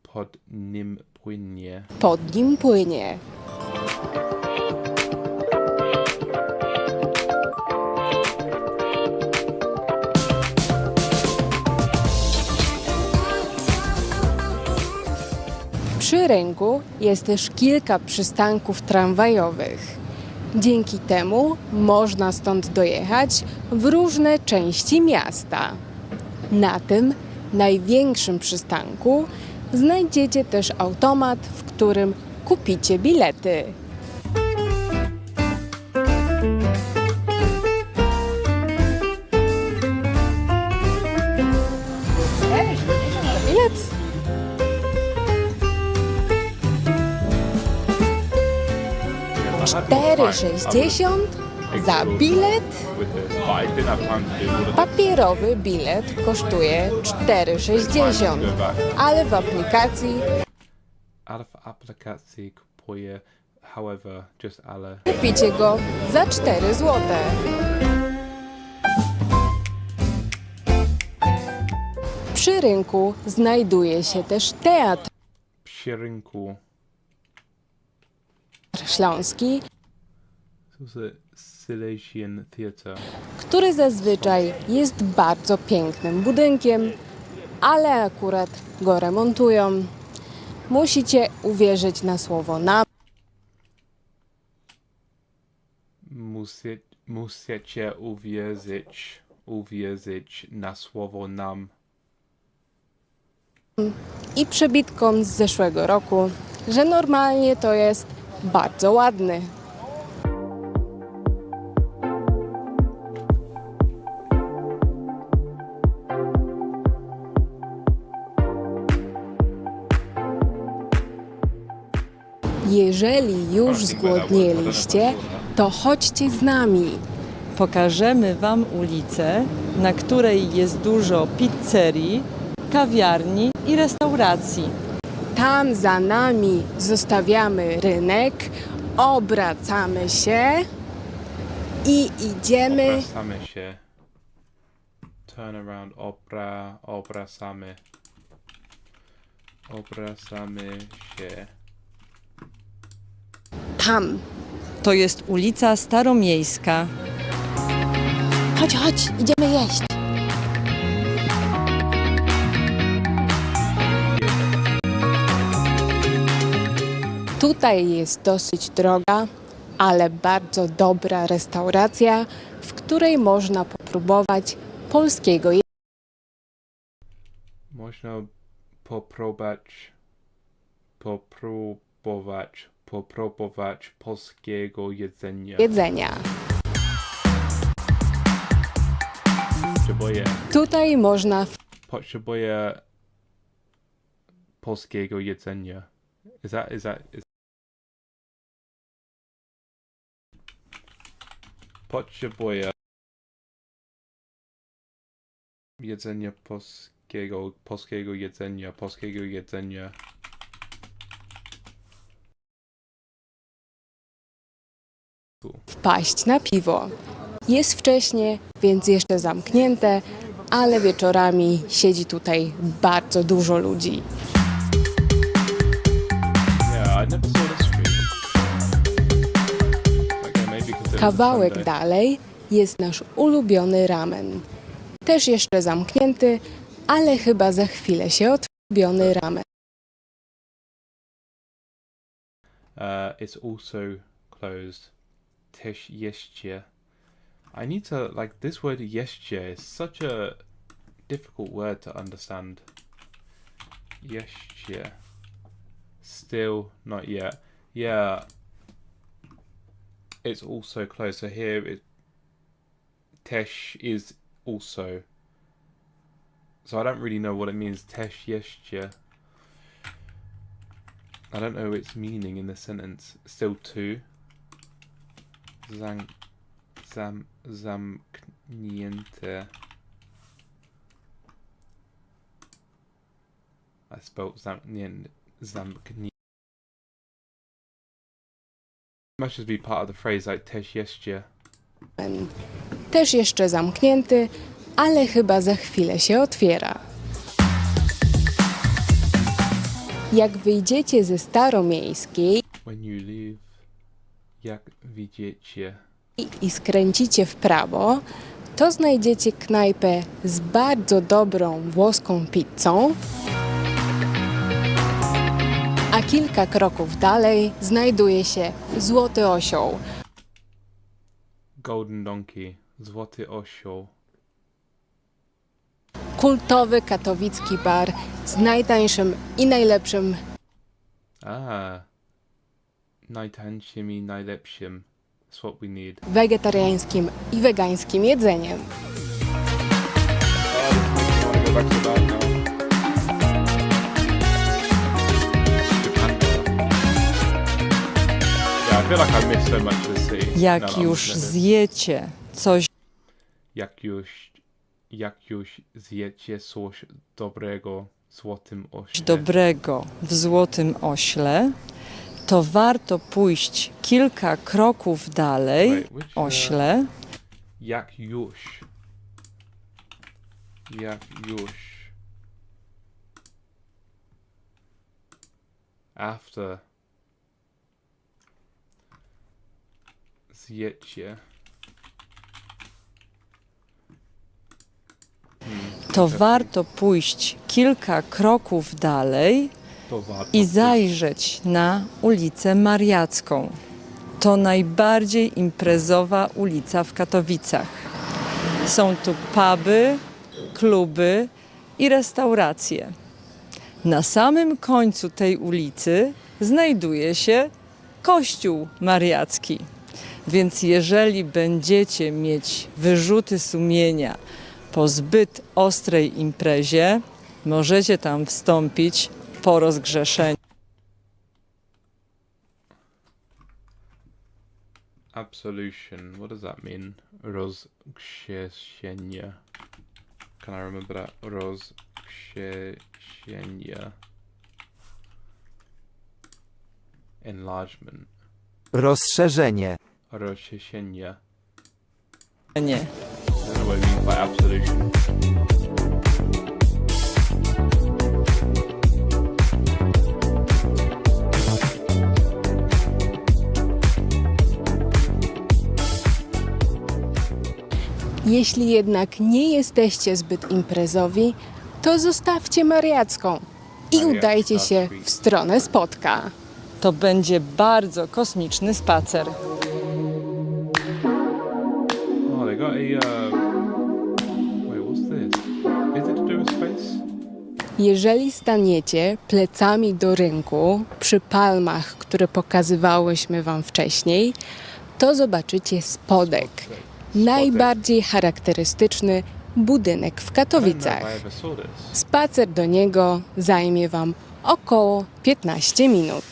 Speaker 1: pod nim płynie.
Speaker 2: pod nim płynie. Przy rynku jest też kilka przystanków tramwajowych. Dzięki temu można stąd dojechać w różne części miasta. Na tym największym przystanku znajdziecie też automat, w którym kupicie bilety. Bilet? $4,60 za bilet.
Speaker 1: With this, but I didn't have time to do all of it.
Speaker 2: Papierowy bilet kosztuje $4,60, ale w aplikacji
Speaker 1: Ale w aplikacji kupuję, however, just ale.
Speaker 2: kupicie go za 4 zł. Przy rynku znajduje się też teatr
Speaker 1: Przy rynku.
Speaker 2: śląski,
Speaker 1: So it's a Silesian Theatre.
Speaker 2: który zazwyczaj jest bardzo pięknym budynkiem, ale akurat go remontują. Musicie uwierzyć na słowo nam.
Speaker 1: Musicie uwierzyć na słowo nam.
Speaker 2: I przebitkom z zeszłego roku, że normalnie to jest bardzo ładny. Jeżeli już zgłodnieliście, to chodźcie z nami.
Speaker 4: Pokażemy Wam ulicę, na której jest dużo pizzerii, kawiarni i restauracji.
Speaker 2: Tam za nami zostawiamy rynek, obracamy się i idziemy.
Speaker 1: Obracamy się. Turn around. Obracamy. Obracamy się.
Speaker 2: Tam.
Speaker 4: To jest ulica Staromiejska.
Speaker 2: Chodź, chodź, idziemy jeść. Tutaj jest dosyć droga, ale bardzo dobra restauracja, w której można popróbować polskiego
Speaker 1: Można popróbować polskiego jedzenia.
Speaker 2: jedzenia.
Speaker 1: Potrzebuję
Speaker 2: Tutaj można
Speaker 1: polskiego jedzenia. Potrzebuję jedzenia polskiego jedzenia.
Speaker 2: wpaść na piwo. Jest wcześnie, więc jeszcze zamknięte, ale wieczorami siedzi tutaj bardzo dużo ludzi.
Speaker 1: Yeah, I never saw this street. Okay, maybe 'cause it was a
Speaker 2: Kawałek
Speaker 1: Sunday.
Speaker 2: dalej jest nasz ulubiony ramen. Też jeszcze zamknięty, ale chyba za chwilę się otworzy ramen.
Speaker 1: It's also closed. Też jeszcze. I need to, like, this word jeszcze is such a difficult word to understand. Jeszcze. Still not yet. Yeah. It's also closed. So here it też is also. So I don't really know what it means. Też jeszcze. I don't know its meaning in the sentence. Still two. Zamknięte. I spelled zamknięte. Must just be part of the phrase, like też jeszcze.
Speaker 2: Też jeszcze zamknięty, ale chyba za chwilę się otwiera. Jak wyjdziecie ze Staromiejskiej
Speaker 1: When you leave, jak widzicie.
Speaker 2: i skręcicie w prawo, to znajdziecie knajpę z bardzo dobrą włoską pizzą, a kilka kroków dalej znajduje się Złoty Osioł.
Speaker 1: Golden Donkey, Złoty Osioł.
Speaker 2: Kultowy katowicki bar z najtańszym i najlepszym
Speaker 1: Najtańszym i najlepszym. That's what we need.
Speaker 2: wegetariańskim i wegańskim jedzeniem.
Speaker 1: I wanna go back to that now. Yeah, I feel like I missed so much of the city.
Speaker 4: Jak
Speaker 1: now that I'm
Speaker 4: już
Speaker 1: looking at this.
Speaker 4: zjecie coś
Speaker 1: Jak już zjecie coś dobrego w Złotym Ośle.
Speaker 4: dobrego w Złotym Ośle, to warto pójść kilka kroków dalej,
Speaker 1: Wait, which,
Speaker 4: ośle,
Speaker 1: Jak już. After. Zjecie.
Speaker 4: to warto pójść kilka kroków dalej
Speaker 1: To warto
Speaker 4: i
Speaker 1: pójść.
Speaker 4: zajrzeć na ulicę Mariacką. To najbardziej imprezowa ulica w Katowicach. Są tu puby, kluby i restauracje. Na samym końcu tej ulicy znajduje się kościół mariacki. Więc jeżeli będziecie mieć wyrzuty sumienia po zbyt ostrej imprezie, możecie tam wstąpić po rozgrzeszeniu.
Speaker 1: Absolution. What does that mean? Rozgrzeszenie. Can I remember that? Rozgrzeszenie. Enlargement.
Speaker 5: Rozszerzenie.
Speaker 1: Rozgrzeszenie.
Speaker 4: Nie.
Speaker 1: I don't know what it means by absolution.
Speaker 2: Jeśli jednak nie jesteście zbyt imprezowi, to zostawcie Mariacką i
Speaker 1: Mariacka
Speaker 2: udajcie się
Speaker 1: Street.
Speaker 2: w stronę Spodka.
Speaker 4: To będzie bardzo kosmiczny spacer.
Speaker 1: Oh, they got a. Wait, what's this? Is it to do with space?
Speaker 2: Jeżeli staniecie plecami do rynku przy palmach, które pokazywałyśmy Wam wcześniej, to zobaczycie Spodek. Najbardziej charakterystyczny budynek w
Speaker 1: I don't know
Speaker 2: Katowicach.
Speaker 1: if I ever saw this.
Speaker 2: Spacer do niego zajmie Wam około 15 minut.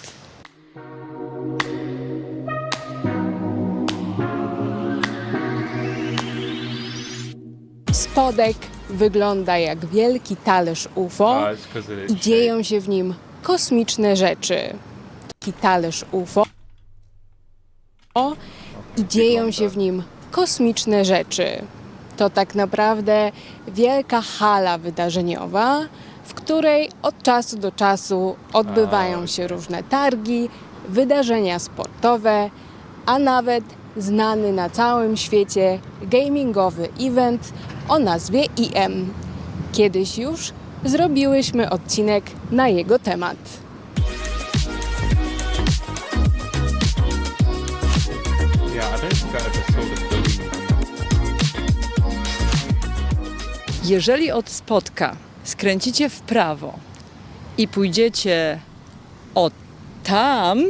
Speaker 2: Spodek wygląda jak wielki talerz UFO
Speaker 1: It's 'cause of its
Speaker 2: i dzieją się w nim kosmiczne rzeczy. Taki talerz UFO dzieją się w nim kosmiczne rzeczy. To tak naprawdę wielka hala wydarzeniowa, w której od czasu do czasu odbywają się różne targi, wydarzenia sportowe, a nawet znany na całym świecie gamingowy event o nazwie EM. Kiedyś już zrobiłyśmy odcinek na jego temat.
Speaker 1: Yeah, I don't think I ever saw the building.
Speaker 4: Jeżeli od Spotka skręcicie w prawo i pójdziecie o tam,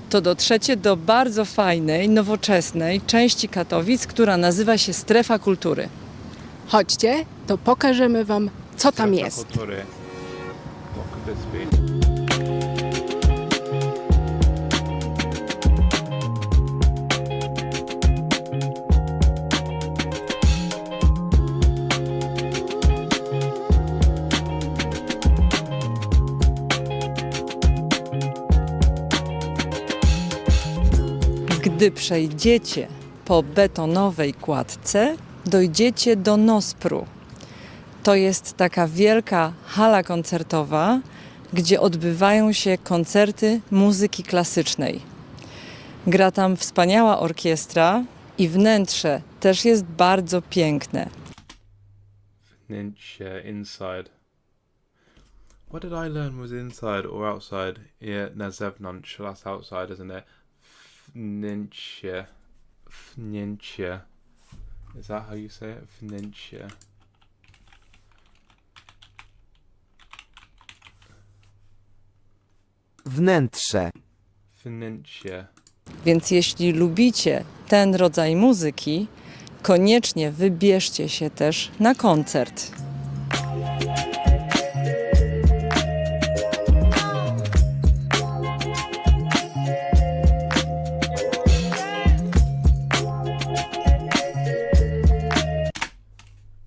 Speaker 4: to dotrzecie do bardzo fajnej, nowoczesnej części Katowic, która nazywa się Strefa Kultury.
Speaker 2: Chodźcie, to pokażemy Wam, co tam
Speaker 1: Strefa
Speaker 2: jest.
Speaker 1: kultury. What could this be?
Speaker 4: Gdy przejdziecie po betonowej kładce, dojdziecie do Nospru. To jest taka wielka hala koncertowa, gdzie odbywają się koncerty muzyki klasycznej. Gra tam wspaniała orkiestra i wnętrze też jest bardzo piękne.
Speaker 1: Wnętrze, inside. What did I learn was inside or outside? Yeah, na zewnątrz, that's outside, isn't it? Wnętrze. Wnętrze. Is that how you say it? Wnętrze.
Speaker 5: Wnętrze.
Speaker 1: Wnętrze.
Speaker 4: Więc jeśli lubicie ten rodzaj muzyki, koniecznie wybierzcie się też na koncert.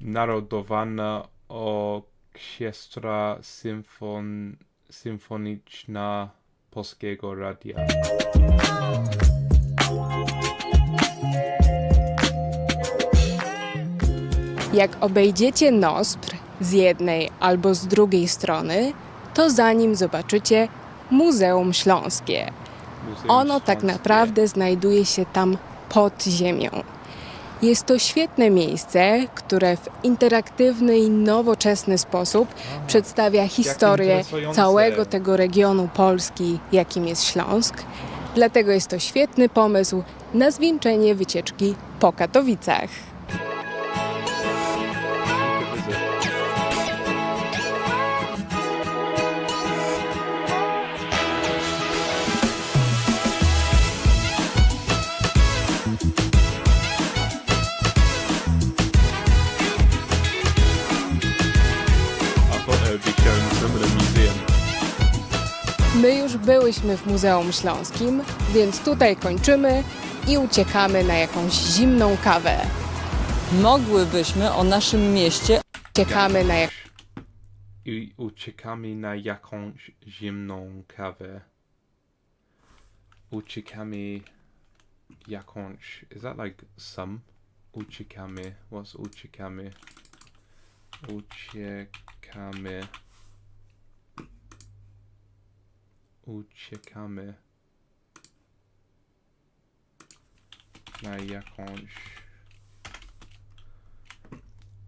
Speaker 1: Narodowana Orkiestra Symfoniczna Polskiego Radia.
Speaker 2: Jak obejdziecie Nospr z jednej albo z drugiej strony, to za nim zobaczycie Muzeum Śląskie.
Speaker 1: Muzeum
Speaker 2: Ono tak
Speaker 1: Śląskie.
Speaker 2: naprawdę znajduje się tam pod ziemią. Jest to świetne miejsce, które w interaktywny i nowoczesny sposób przedstawia historię
Speaker 1: interesujące.
Speaker 2: całego tego regionu Polski, jakim jest Śląsk. Dlatego jest to świetny pomysł na zwieńczenie wycieczki po Katowicach.
Speaker 1: Good visit. I thought they would be showing some of the museum.
Speaker 2: My już byłyśmy w Muzeum Śląskim, więc tutaj kończymy i uciekamy na jakąś zimną kawę.
Speaker 4: Mogłybyśmy o naszym mieście
Speaker 2: Uciekamy na
Speaker 1: I uciekamy na jakąś zimną kawę. Uciekamy jakąś... Is that like some? Uciekamy. What's uciekamy? Uciekamy. Uciekamy na jakąś...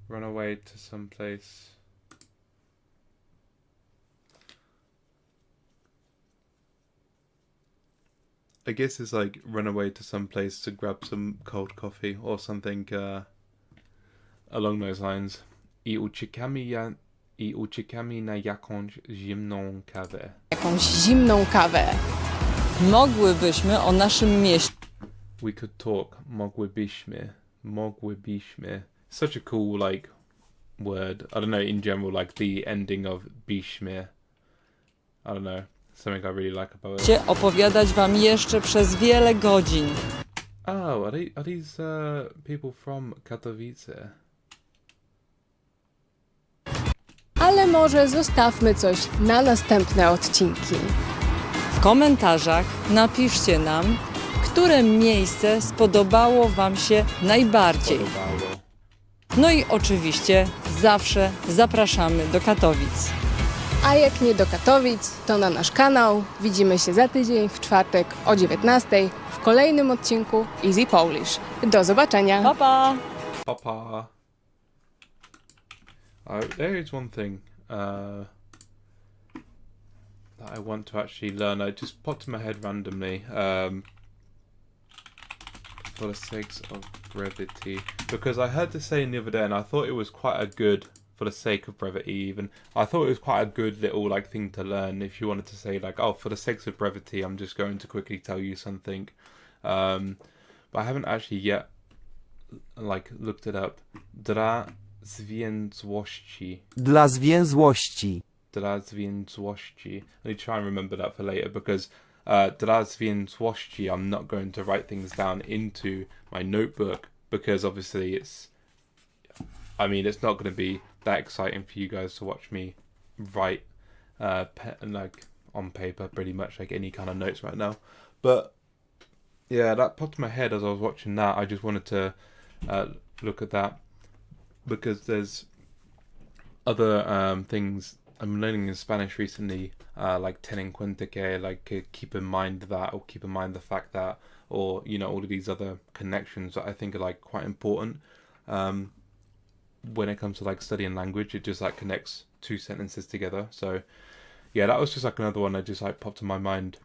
Speaker 1: Run away to some place. I guess it's like run away to some place to grab some cold coffee or something along those lines. I uciekamy na jakąś zimną kawę.
Speaker 2: jakąś zimną kawę.
Speaker 4: mogłybyśmy o naszym mieście
Speaker 1: We could talk. Mogłybyśmy. Such a cool like word. I don't know, in general, like the ending of biśmy. I don't know. Something I really like about it.
Speaker 4: opowiadać wam jeszcze przez wiele godzin.
Speaker 1: Oh, are these people from Katowice?
Speaker 2: Ale może zostawmy coś na następne odcinki.
Speaker 4: W komentarzach napiszcie nam, które miejsce spodobało Wam się najbardziej.
Speaker 1: Podobało.
Speaker 4: No i oczywiście zawsze zapraszamy do Katowic.
Speaker 2: A jak nie do Katowic, to na nasz kanał. Widzimy się za tydzień w czwartek o 19:00 w kolejnym odcinku Easy Polish. Do zobaczenia!
Speaker 4: Pa, pa!
Speaker 1: Papa. There is one thing that I want to actually learn. It just popped in my head randomly. For the sake of brevity, because I heard this saying the other day, and I thought it was quite a good, for the sake of brevity even, I thought it was quite a good little like thing to learn if you wanted to say like, oh, for the sake of brevity, I'm just going to quickly tell you something. But I haven't actually yet like looked it up. Dla zwięzłości.
Speaker 5: Dla zwięzłości.
Speaker 1: Dla zwięzłości. I need to try and remember that for later, because dla zwięzłości, I'm not going to write things down into my notebook, because obviously it's not going to be that exciting for you guys to watch me write like on paper pretty much like any kind of notes right now. But yeah, that popped in my head as I was watching that. I just wanted to look at that, because there's other things I'm learning in Spanish recently, like ten en cuenta que, like keep in mind that, or keep in mind the fact that, or all of these other connections that I think are like quite important when it comes to like studying language. It just like connects two sentences together. So yeah, that was just like another one that just like popped in my mind.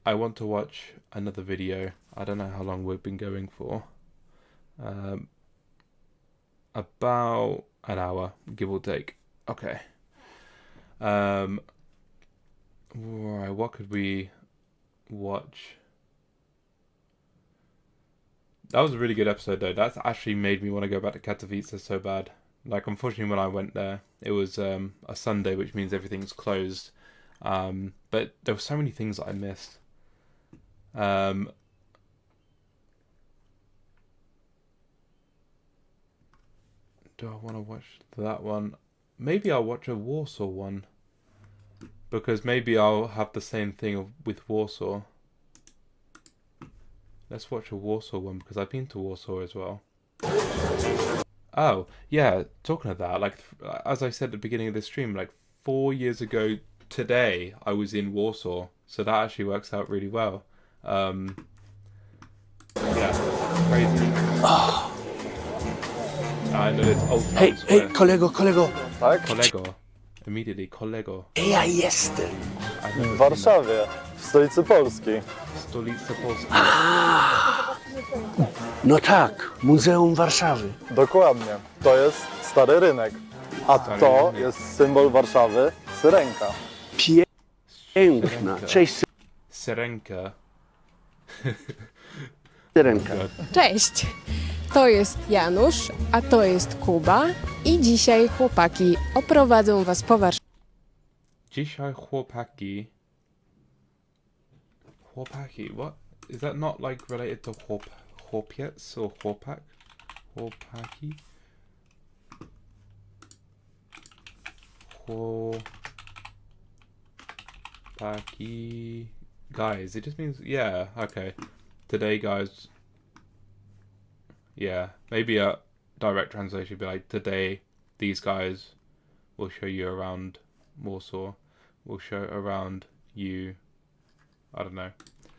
Speaker 1: I want to watch another video. I don't know how long we've been going for. About an hour, give or take. Okay. Right, what could we watch? That was a really good episode though. That's actually made me want to go back to Katowice so bad. Like, unfortunately when I went there, it was a Sunday, which means everything's closed. But there were so many things that I missed. Do I want to watch that one? Maybe I'll watch a Warsaw one, because maybe I'll have the same thing with Warsaw. Let's watch a Warsaw one, because I've been to Warsaw as well. Oh, yeah, talking of that, like, as I said at the beginning of the stream, like 4 years ago today, I was in Warsaw, so that actually works out really well. Yeah, crazy. I know it's old town
Speaker 6: Hej,
Speaker 1: square.
Speaker 6: kolego.
Speaker 7: Tak?
Speaker 1: Kolego. Immediately, kolego.
Speaker 6: Ja jestem.
Speaker 1: I've never
Speaker 7: W
Speaker 1: seen
Speaker 7: Warszawie, w stolicy Polski.
Speaker 1: that. Stolica Polski.
Speaker 6: No tak, Muzeum Warszawy.
Speaker 7: Dokładnie. To jest Stary Rynek. A
Speaker 1: Stary
Speaker 7: to
Speaker 1: Rynek.
Speaker 7: jest symbol Warszawy, syrenka.
Speaker 6: Piękna. Cześć,
Speaker 1: Serenka.
Speaker 6: syrenka.
Speaker 2: Cześć! To jest Janusz, a to jest Kuba i dzisiaj chłopaki oprowadzą Was po Warszawie.
Speaker 1: Dzisiaj chłopaki. Chłopaki, what? Is that not like related to chłopiec or chłopak? Chłopaki? Chłopaki. Guys, it just means, yeah, okay. Today, guys. Yeah, maybe a direct translation would be like, today, these guys will show you around Warsaw. Will show around you, I don't know.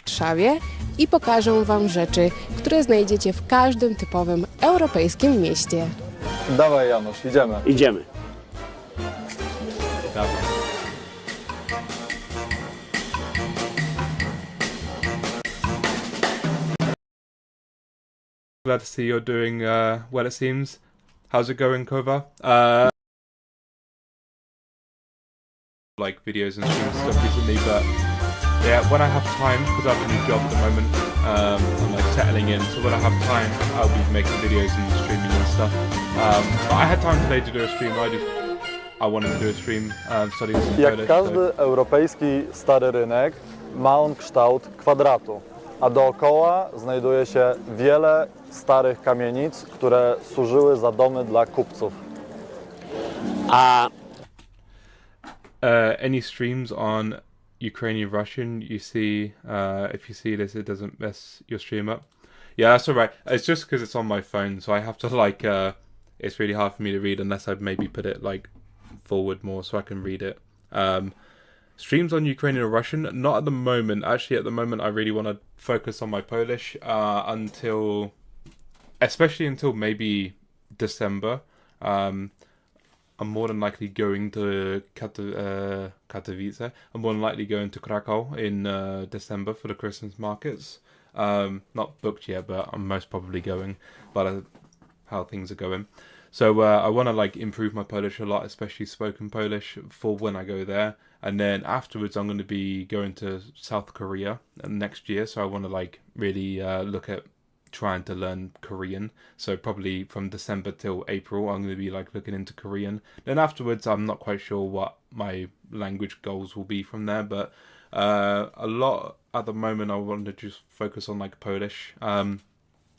Speaker 2: Warszawie i pokażą Wam rzeczy, które znajdziecie w każdym typowym europejskim mieście.
Speaker 7: Dawaj Janusz, idziemy.
Speaker 6: Idziemy.
Speaker 1: Dawaj. Glad to see you're doing well, it seems. How's it going, Kova? Like videos and streams and stuff recently, but yeah, when I have time, because I have a new job at the moment, I'm like settling in, so when I have time, I'll be making videos and streaming and stuff. But I had time today to do a stream. I wanted to do a stream, studying some
Speaker 7: Jak
Speaker 1: Polish,
Speaker 7: każdy europejski Stary Rynek, ma on kształt kwadratu, a dookoła znajduje się wiele starych kamienic, które służyły za domy dla kupców.
Speaker 6: A
Speaker 1: any streams on Ukrainian Russian, you see, if you see this, it doesn't mess your stream up. Yeah, that's alright. It's just because it's on my phone, so I have to like, it's really hard for me to read unless I maybe put it like forward more so I can read it. Streams on Ukrainian or Russian? Not at the moment. Actually, at the moment, I really want to focus on my Polish especially until maybe December. I'm more than likely going to Katowice. I'm more than likely going to Krakow in December for the Christmas markets. Not booked yet, but I'm most probably going. But how things are going. So I want to like improve my Polish a lot, especially spoken Polish for when I go there. And then afterwards, I'm going to be going to South Korea next year. So I want to like really look at trying to learn Korean. So probably from December till April, I'm going to be like looking into Korean. Then afterwards, I'm not quite sure what my language goals will be from there. But a lot at the moment, I want to just focus on like Polish.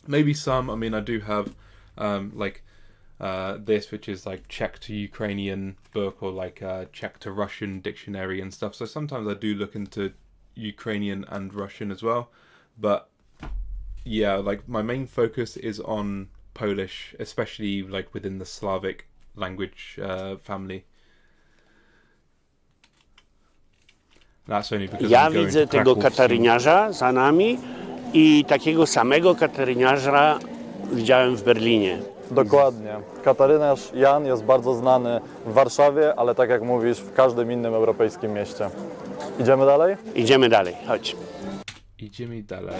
Speaker 1: Maybe some. I mean, I do have like this, which is like Czech to Ukrainian book or like Czech to Russian dictionary and stuff. So sometimes I do look into Ukrainian and Russian as well. But yeah, like my main focus is on Polish, especially like within the Slavic language family. That's only because
Speaker 6: Ja
Speaker 1: I'm going
Speaker 6: widzę
Speaker 1: to
Speaker 6: tego
Speaker 1: Kraków soon.
Speaker 6: kataryniarza za nami i takiego samego kataryniarza widziałem w Berlinie.
Speaker 7: Dokładnie. Katarynarz Jan jest bardzo znany w Warszawie, ale tak jak mówisz, w każdym innym europejskim mieście. Idziemy dalej?
Speaker 6: Idziemy dalej, chodź.
Speaker 1: Idziemy dalej.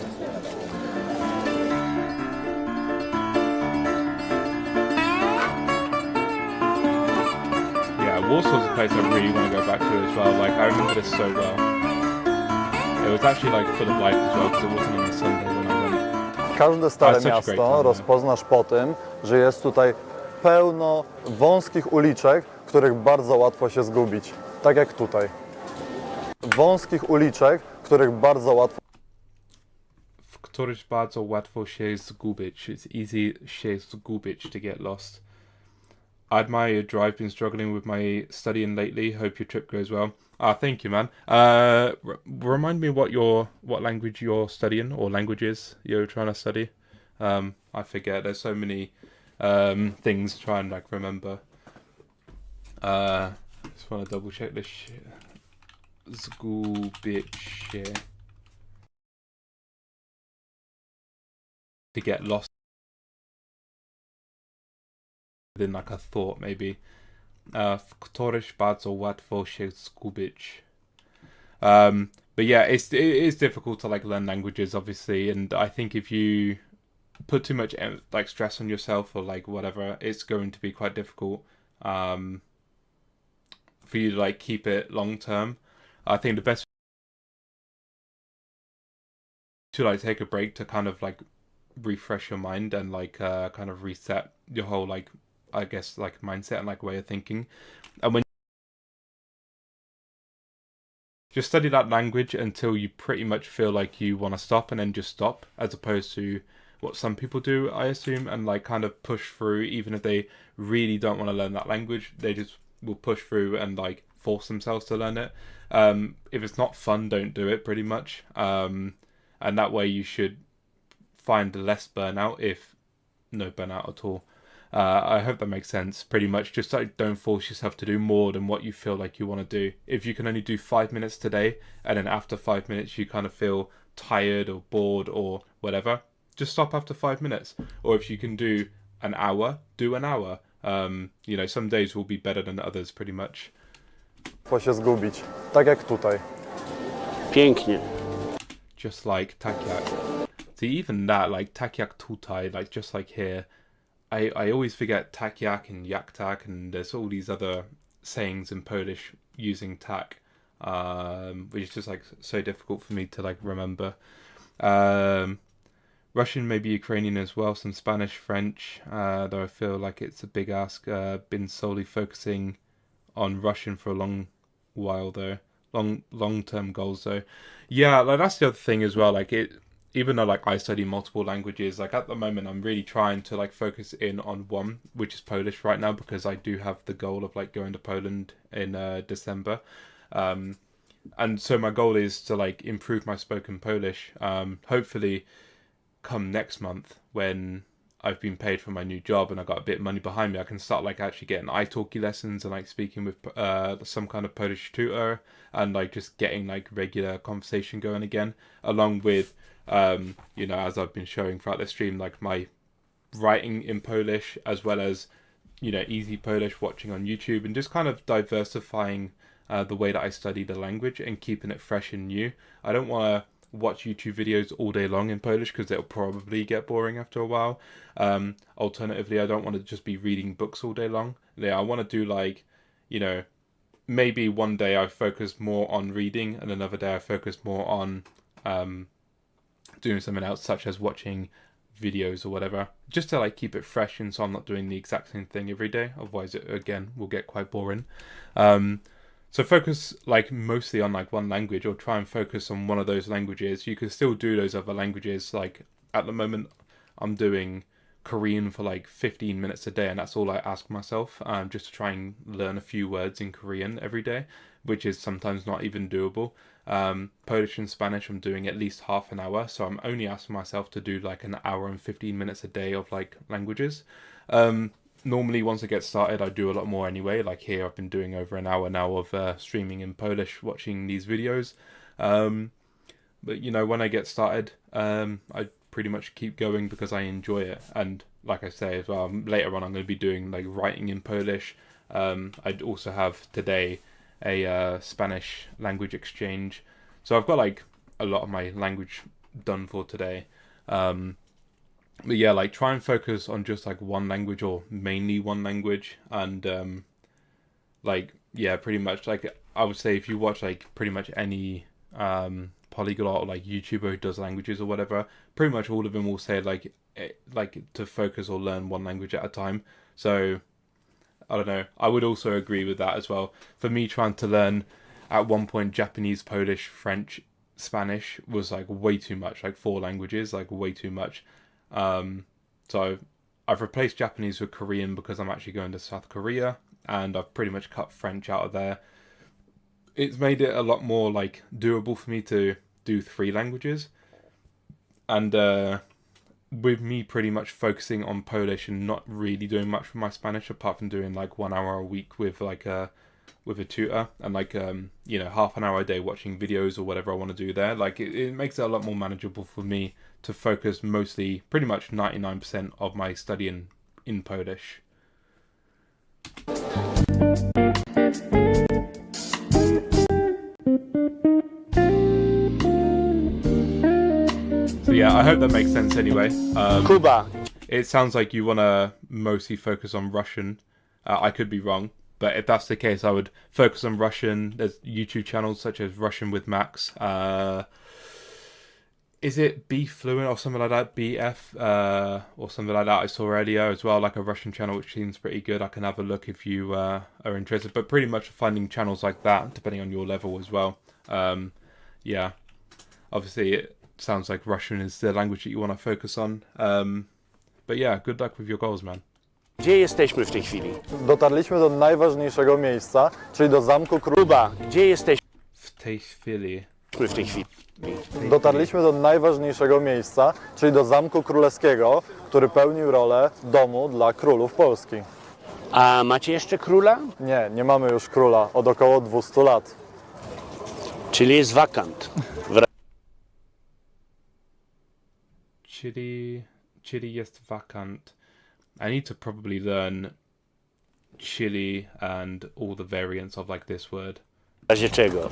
Speaker 1: Yeah, Warsaw's a place I really want to go back to as well. Like, I remember this so well. It was actually like full of life as well because it wasn't on a Sunday when I went.
Speaker 7: Każde stare
Speaker 1: such a great
Speaker 7: miasto
Speaker 1: time,
Speaker 7: rozpoznasz po tym, że jest tutaj pełno wąskich uliczek, w których bardzo łatwo się zgubić. Tak jak tutaj. Wąskich uliczek, w których bardzo łatwo
Speaker 1: W których bardzo łatwo się zgubić. It's easy się zgubić to get lost. I admire your drive. Been struggling with my studying lately. Hope your trip goes well. Thank you, man. Remind me what language you're studying or languages you're trying to study. I forget. There's so many things to try and like remember. Just want to double check this shit. Zgubić się. To get lost within like a thought maybe. W których bardzo łatwo się zgubić. But yeah, it is difficult to like learn languages obviously, and I think if you put too much like stress on yourself or like whatever, it's going to be quite difficult for you to like keep it long term. I think the best to like take a break to kind of like refresh your mind and like kind of reset your whole like I guess like mindset and like way of thinking. And when just study that language until you pretty much feel like you want to stop and then just stop, as opposed to what some people do, I assume, and like kind of push through even if they really don't want to learn that language. They just will push through and like force themselves to learn it. If it's not fun, don't do it pretty much. And that way you should find less burnout, if no burnout at all. I hope that makes sense. Pretty much just like don't force yourself to do more than what you feel like you want to do. If you can only do 5 minutes today and then after 5 minutes you kind of feel tired or bored or whatever, just stop after 5 minutes. Or if you can do an hour, do an hour. You know, some days will be better than others pretty much.
Speaker 7: się zgubić. Tak jak tutaj.
Speaker 6: Pięknie.
Speaker 1: Just like tak jak. See, even that, like tak jak tutaj, like just like here, I always forget tak jak and jak tak, and there's all these other sayings in Polish using tak, which is just like so difficult for me to like remember. Russian, maybe Ukrainian as well, some Spanish, French, though I feel like it's a big ask. Been solely focusing on Russian for a long while though, long-term goals though. Yeah, like that's the other thing as well, like it, even though like I study multiple languages, like at the moment I'm really trying to like focus in on one, which is Polish right now, because I do have the goal of like going to Poland in December. and so my goal is to like improve my spoken Polish. Hopefully, come next month when I've been paid for my new job and I got a bit of money behind me, I can start like actually getting italki lessons and like speaking with some kind of Polish tutor and like just getting like regular conversation going again, along with as I've been showing throughout the stream, like my writing in Polish as well as easy Polish watching on YouTube, and just kind of diversifying the way that I study the language and keeping it fresh and new. I don't want to watch YouTube videos all day long in Polish because it'll probably get boring after a while. Alternatively, I don't want to just be reading books all day long. I want to do like, maybe one day I focus more on reading and another day I focus more on doing something else, such as watching videos or whatever, just to like keep it fresh, and so I'm not doing the exact same thing every day. Otherwise, it again will get quite boring. So focus like mostly on like one language, or try and focus on one of those languages. You can still do those other languages. Like at the moment, I'm doing Korean for like 15 minutes a day, and that's all I ask myself, just to try and learn a few words in Korean every day, which is sometimes not even doable. Polish and Spanish, I'm doing at least half an hour, so I'm only asking myself to do like an hour and 15 minutes a day of like languages. Normally, once I get started, I do a lot more anyway. Like here, I've been doing over an hour now of streaming in Polish, watching these videos. But when I get started, I pretty much keep going because I enjoy it. And like I say as well, later on I'm going to be doing like writing in Polish. I'd also have today a Spanish language exchange. So I've got like a lot of my language done for today. But yeah, like try and focus on just like one language, or mainly one language. And pretty much like I would say, if you watch like pretty much any polyglot or like YouTuber who does languages or whatever, pretty much all of them will say like to focus or learn one language at a time. So I don't know, I would also agree with that as well. For me, trying to learn at one point Japanese, Polish, French, Spanish was like way too much, like 4 languages, like way too much. So I've replaced Japanese with Korean because I'm actually going to South Korea, and I've pretty much cut French out of there. It's made it a lot more like doable for me to do 3 languages, and with me pretty much focusing on Polish and not really doing much for my Spanish, apart from doing like 1 hour a week with like a tutor, and like half an hour a day watching videos or whatever I want to do there. Like it makes it a lot more manageable for me to focus mostly, pretty much 99% of my studying in Polish. So yeah, I hope that makes sense anyway.
Speaker 6: Kuba,
Speaker 1: It sounds like you want to mostly focus on Russian. I could be wrong, but if that's the case, I would focus on Russian. There's YouTube channels such as Russian with Max. Is it B Fluent or something like that? BF or something like that I saw earlier as well, like a Russian channel, which seems pretty good. I can have a look if you are interested. But pretty much finding channels like that, depending on your level as well. Yeah, obviously it sounds like Russian is the language that you want to focus on. But yeah, good luck with your goals, man.
Speaker 6: gdzie jesteśmy w tej chwili?
Speaker 7: Dotarliśmy do najważniejszego miejsca, czyli do Zamku Królewskiego.
Speaker 6: Kuba, gdzie jesteśmy
Speaker 1: W tej chwili.
Speaker 6: w tej chwili?
Speaker 7: Dotarliśmy do najważniejszego miejsca, czyli do Zamku Królewskiego, który pełnił rolę domu dla królów Polski.
Speaker 6: A macie jeszcze króla?
Speaker 7: Nie, nie mamy już króla od około 200 lat.
Speaker 6: Czyli jest wakant.
Speaker 1: Chili jest vacant. I need to probably learn Chile and all the variants of like this word.
Speaker 6: W razie czego?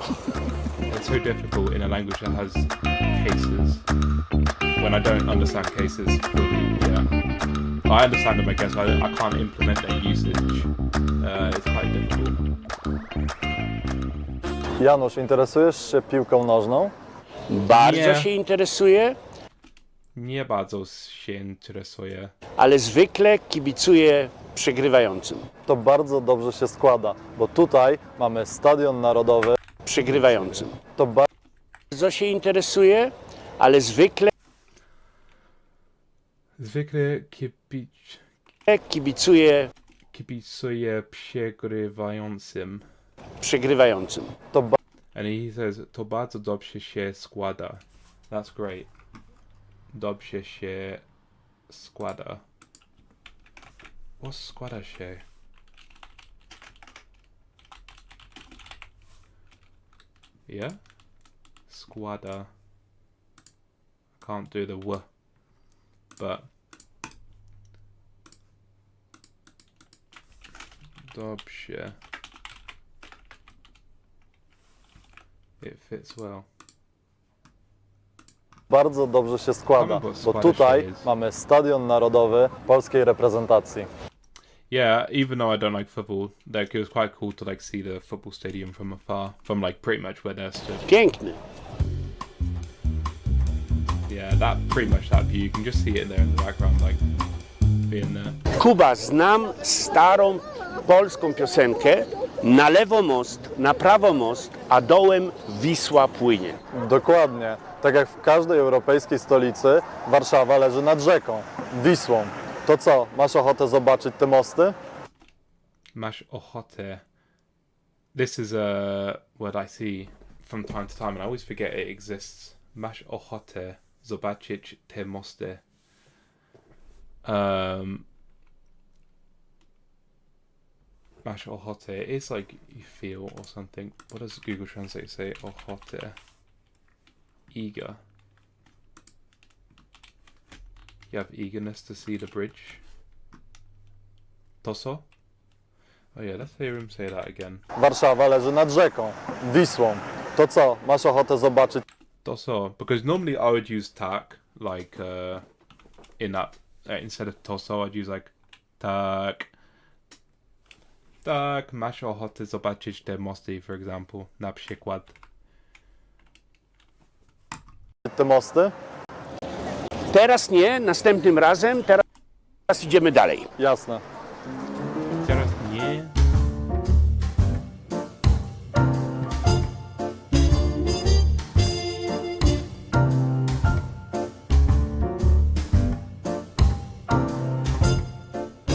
Speaker 1: It's so difficult in a language that has cases. When I don't understand cases fully, yeah. I understand them, I guess. I can't implement their usage. It's quite difficult.
Speaker 7: Janusz, interesujesz się piłką nożną?
Speaker 6: Bardzo
Speaker 1: Nie.
Speaker 6: się interesuje,
Speaker 1: Nie bardzo się interesuję.
Speaker 6: ale zwykle kibicuję przegrywającym.
Speaker 7: To bardzo dobrze się składa, bo tutaj mamy Stadion Narodowy.
Speaker 6: Przegrywającym.
Speaker 7: To
Speaker 6: Bardzo się interesuje, ale zwykle
Speaker 1: Zwykle
Speaker 6: kibicuję
Speaker 1: kibicuję przegrywającym.
Speaker 6: przegrywającym.
Speaker 7: to
Speaker 1: And he says, to bardzo dobrze się składa. That's great. Dobrze się składa. What's składa się? Yeah? Składa. I can't do the w. But dobrze. It fits well.
Speaker 7: Bardzo dobrze się składa, bo tutaj mamy Stadion Narodowy polskiej reprezentacji.
Speaker 1: Yeah, even though I don't like football, like it was quite cool to like see the football stadium from afar, from like pretty much where they're stood.
Speaker 6: Piękny.
Speaker 1: Yeah, that pretty much that view. You can just see it there in the background, like being there.
Speaker 6: Kuba, znam starą polską piosenkę. Na lewo most, na prawo most, a dołem Wisła płynie.
Speaker 7: Dokładnie. Tak jak w każdej europejskiej stolicy, Warszawa leży nad rzeką, Wisłą. To co, masz ochotę zobaczyć te mosty?
Speaker 1: Masz ochotę. This is a word I see from time to time, and I always forget it exists. Masz ochotę zobaczyć te mosty. Masz ochotę. It's like you feel or something. What does Google Translate say? Ochotę. Eager. You have eagerness to see the bridge. Toso? Oh yeah, let's hear him say that again.
Speaker 7: Warszawa leży nad rzeką, Wisłą. To co, masz ochotę zobaczyć?
Speaker 1: Toso, because normally I would use tak, like in that instead of toso, I'd use like tak. Tak, masz ochotę zobaczyć te mosty, for example, na przykład.
Speaker 7: Te mosty?
Speaker 6: Teraz nie, następnym razem, teraz idziemy dalej.
Speaker 7: Jasne.
Speaker 1: Teraz nie.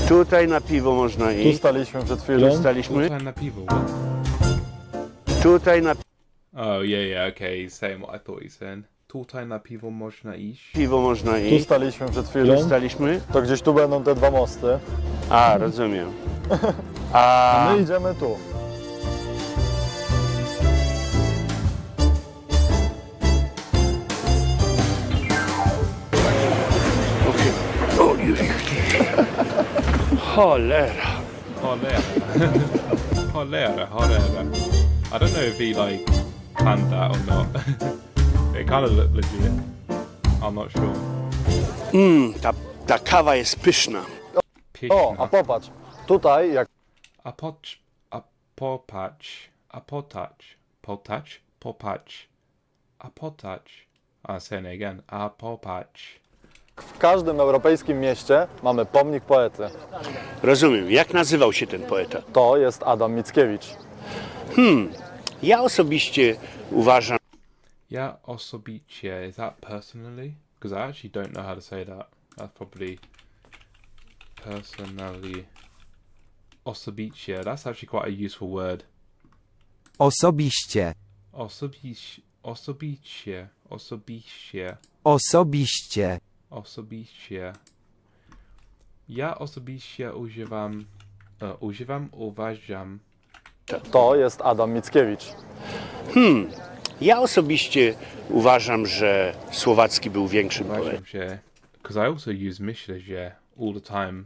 Speaker 6: Tutaj na piwo można
Speaker 7: Tu
Speaker 6: iść.
Speaker 7: staliśmy przed chwilą.
Speaker 6: Tu staliśmy.
Speaker 1: Tutaj na piwo, what?
Speaker 6: Tutaj na
Speaker 1: Oh yeah, okay, he's saying what I thought he's saying. Tutaj na piwo można iść.
Speaker 6: piwo można
Speaker 7: Tu
Speaker 6: iść.
Speaker 7: staliśmy przed
Speaker 6: Tu
Speaker 7: chwilą.
Speaker 6: staliśmy.
Speaker 7: To gdzieś tu będą te dwa mosty.
Speaker 6: A, rozumiem.
Speaker 7: A
Speaker 6: A
Speaker 7: my idziemy tu.
Speaker 6: cholera.
Speaker 1: Cholera. Cholera. I don't know if he like planned that or not. It kind of looked legit. I'm not sure.
Speaker 6: Ta kawa jest pyszna.
Speaker 7: O, a popatrz. Tutaj jak
Speaker 1: Popatch. I'll say it again. Popatch.
Speaker 7: w każdym europejskim mieście mamy pomnik poety.
Speaker 6: Rozumiem. Jak nazywał się ten poeta?
Speaker 7: To jest Adam Mickiewicz.
Speaker 6: Ja osobiście uważam,
Speaker 1: Ja osobicie. Is that personally? Because I actually don't know how to say that. That's probably personally. Osobicie. That's actually quite a useful word.
Speaker 5: Osobiście.
Speaker 1: Osobicie. Ja osobiście uważam.
Speaker 7: To jest Adam Mickiewicz.
Speaker 6: ja osobiście uważam, że Słowacki był większym poetą.
Speaker 1: Uważam się. Because I also use myślę, że all the time.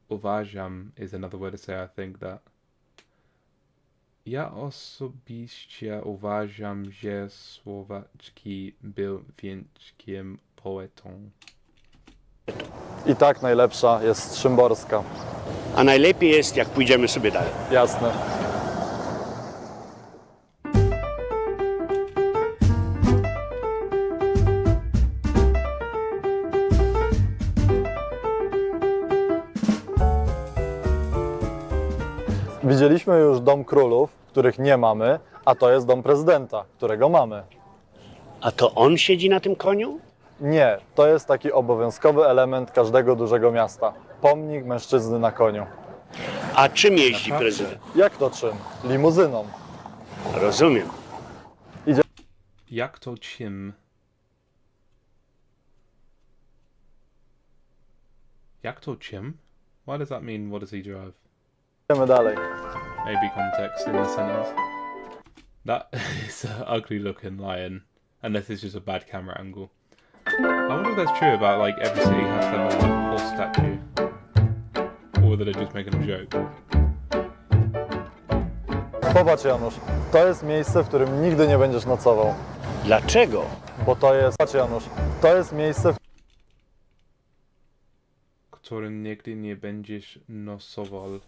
Speaker 1: Uważam is another way to say I think that. Ja osobiście uważam, że Słowacki był większym poetą.
Speaker 7: I tak najlepsza jest Szymborska.
Speaker 6: A najlepiej jest, jak pójdziemy sobie dalej.
Speaker 7: Jasne. Widzieliśmy już Dom Królów, których nie mamy, a to jest Dom Prezydenta, którego mamy.
Speaker 6: A to on siedzi na tym koniu?
Speaker 7: Nie, to jest taki obowiązkowy element każdego dużego miasta. Pomnik mężczyzny na koniu.
Speaker 6: A czym jeździ prezydent?
Speaker 7: Jak to czym? Limuzyną.
Speaker 6: Rozumiem.
Speaker 1: Jak to czym? Jak to czym? What does that mean? What does he drive?
Speaker 7: Idziemy dalej.
Speaker 1: Maybe context in the sentence. That is an ugly looking lion. Unless it's just a bad camera angle. I wonder if that's true about like every city has to have a horse statue. Or whether they're just making a joke.
Speaker 7: Popatrz, Janusz, to jest miejsce, w którym nigdy nie będziesz nocował.
Speaker 6: Dlaczego?
Speaker 7: Bo to jest... Patrz, Janusz, to jest miejsce,
Speaker 1: Którym nigdy nie będziesz nosował.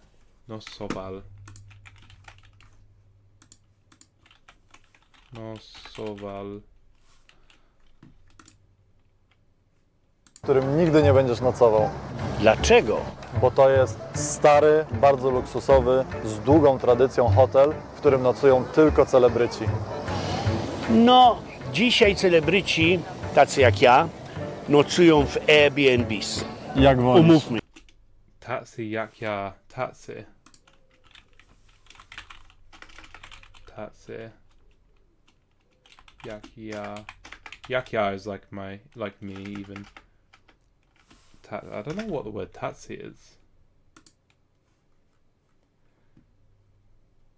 Speaker 1: Nosował. Nosował.
Speaker 7: w którym nigdy nie będziesz nocował.
Speaker 6: Dlaczego?
Speaker 7: Bo to jest stary, bardzo luksusowy, z długą tradycją hotel, w którym nocują tylko celebryci.
Speaker 6: No, dzisiaj celebryci, tacy jak ja, nocują w Airbnbs.
Speaker 7: Jak wolisz.
Speaker 6: Umówmy.
Speaker 1: Tatsy jak ja. Tatsy. Tatsy. Jak ja. Jak ja is like me even. I don't know what the word tatsy is.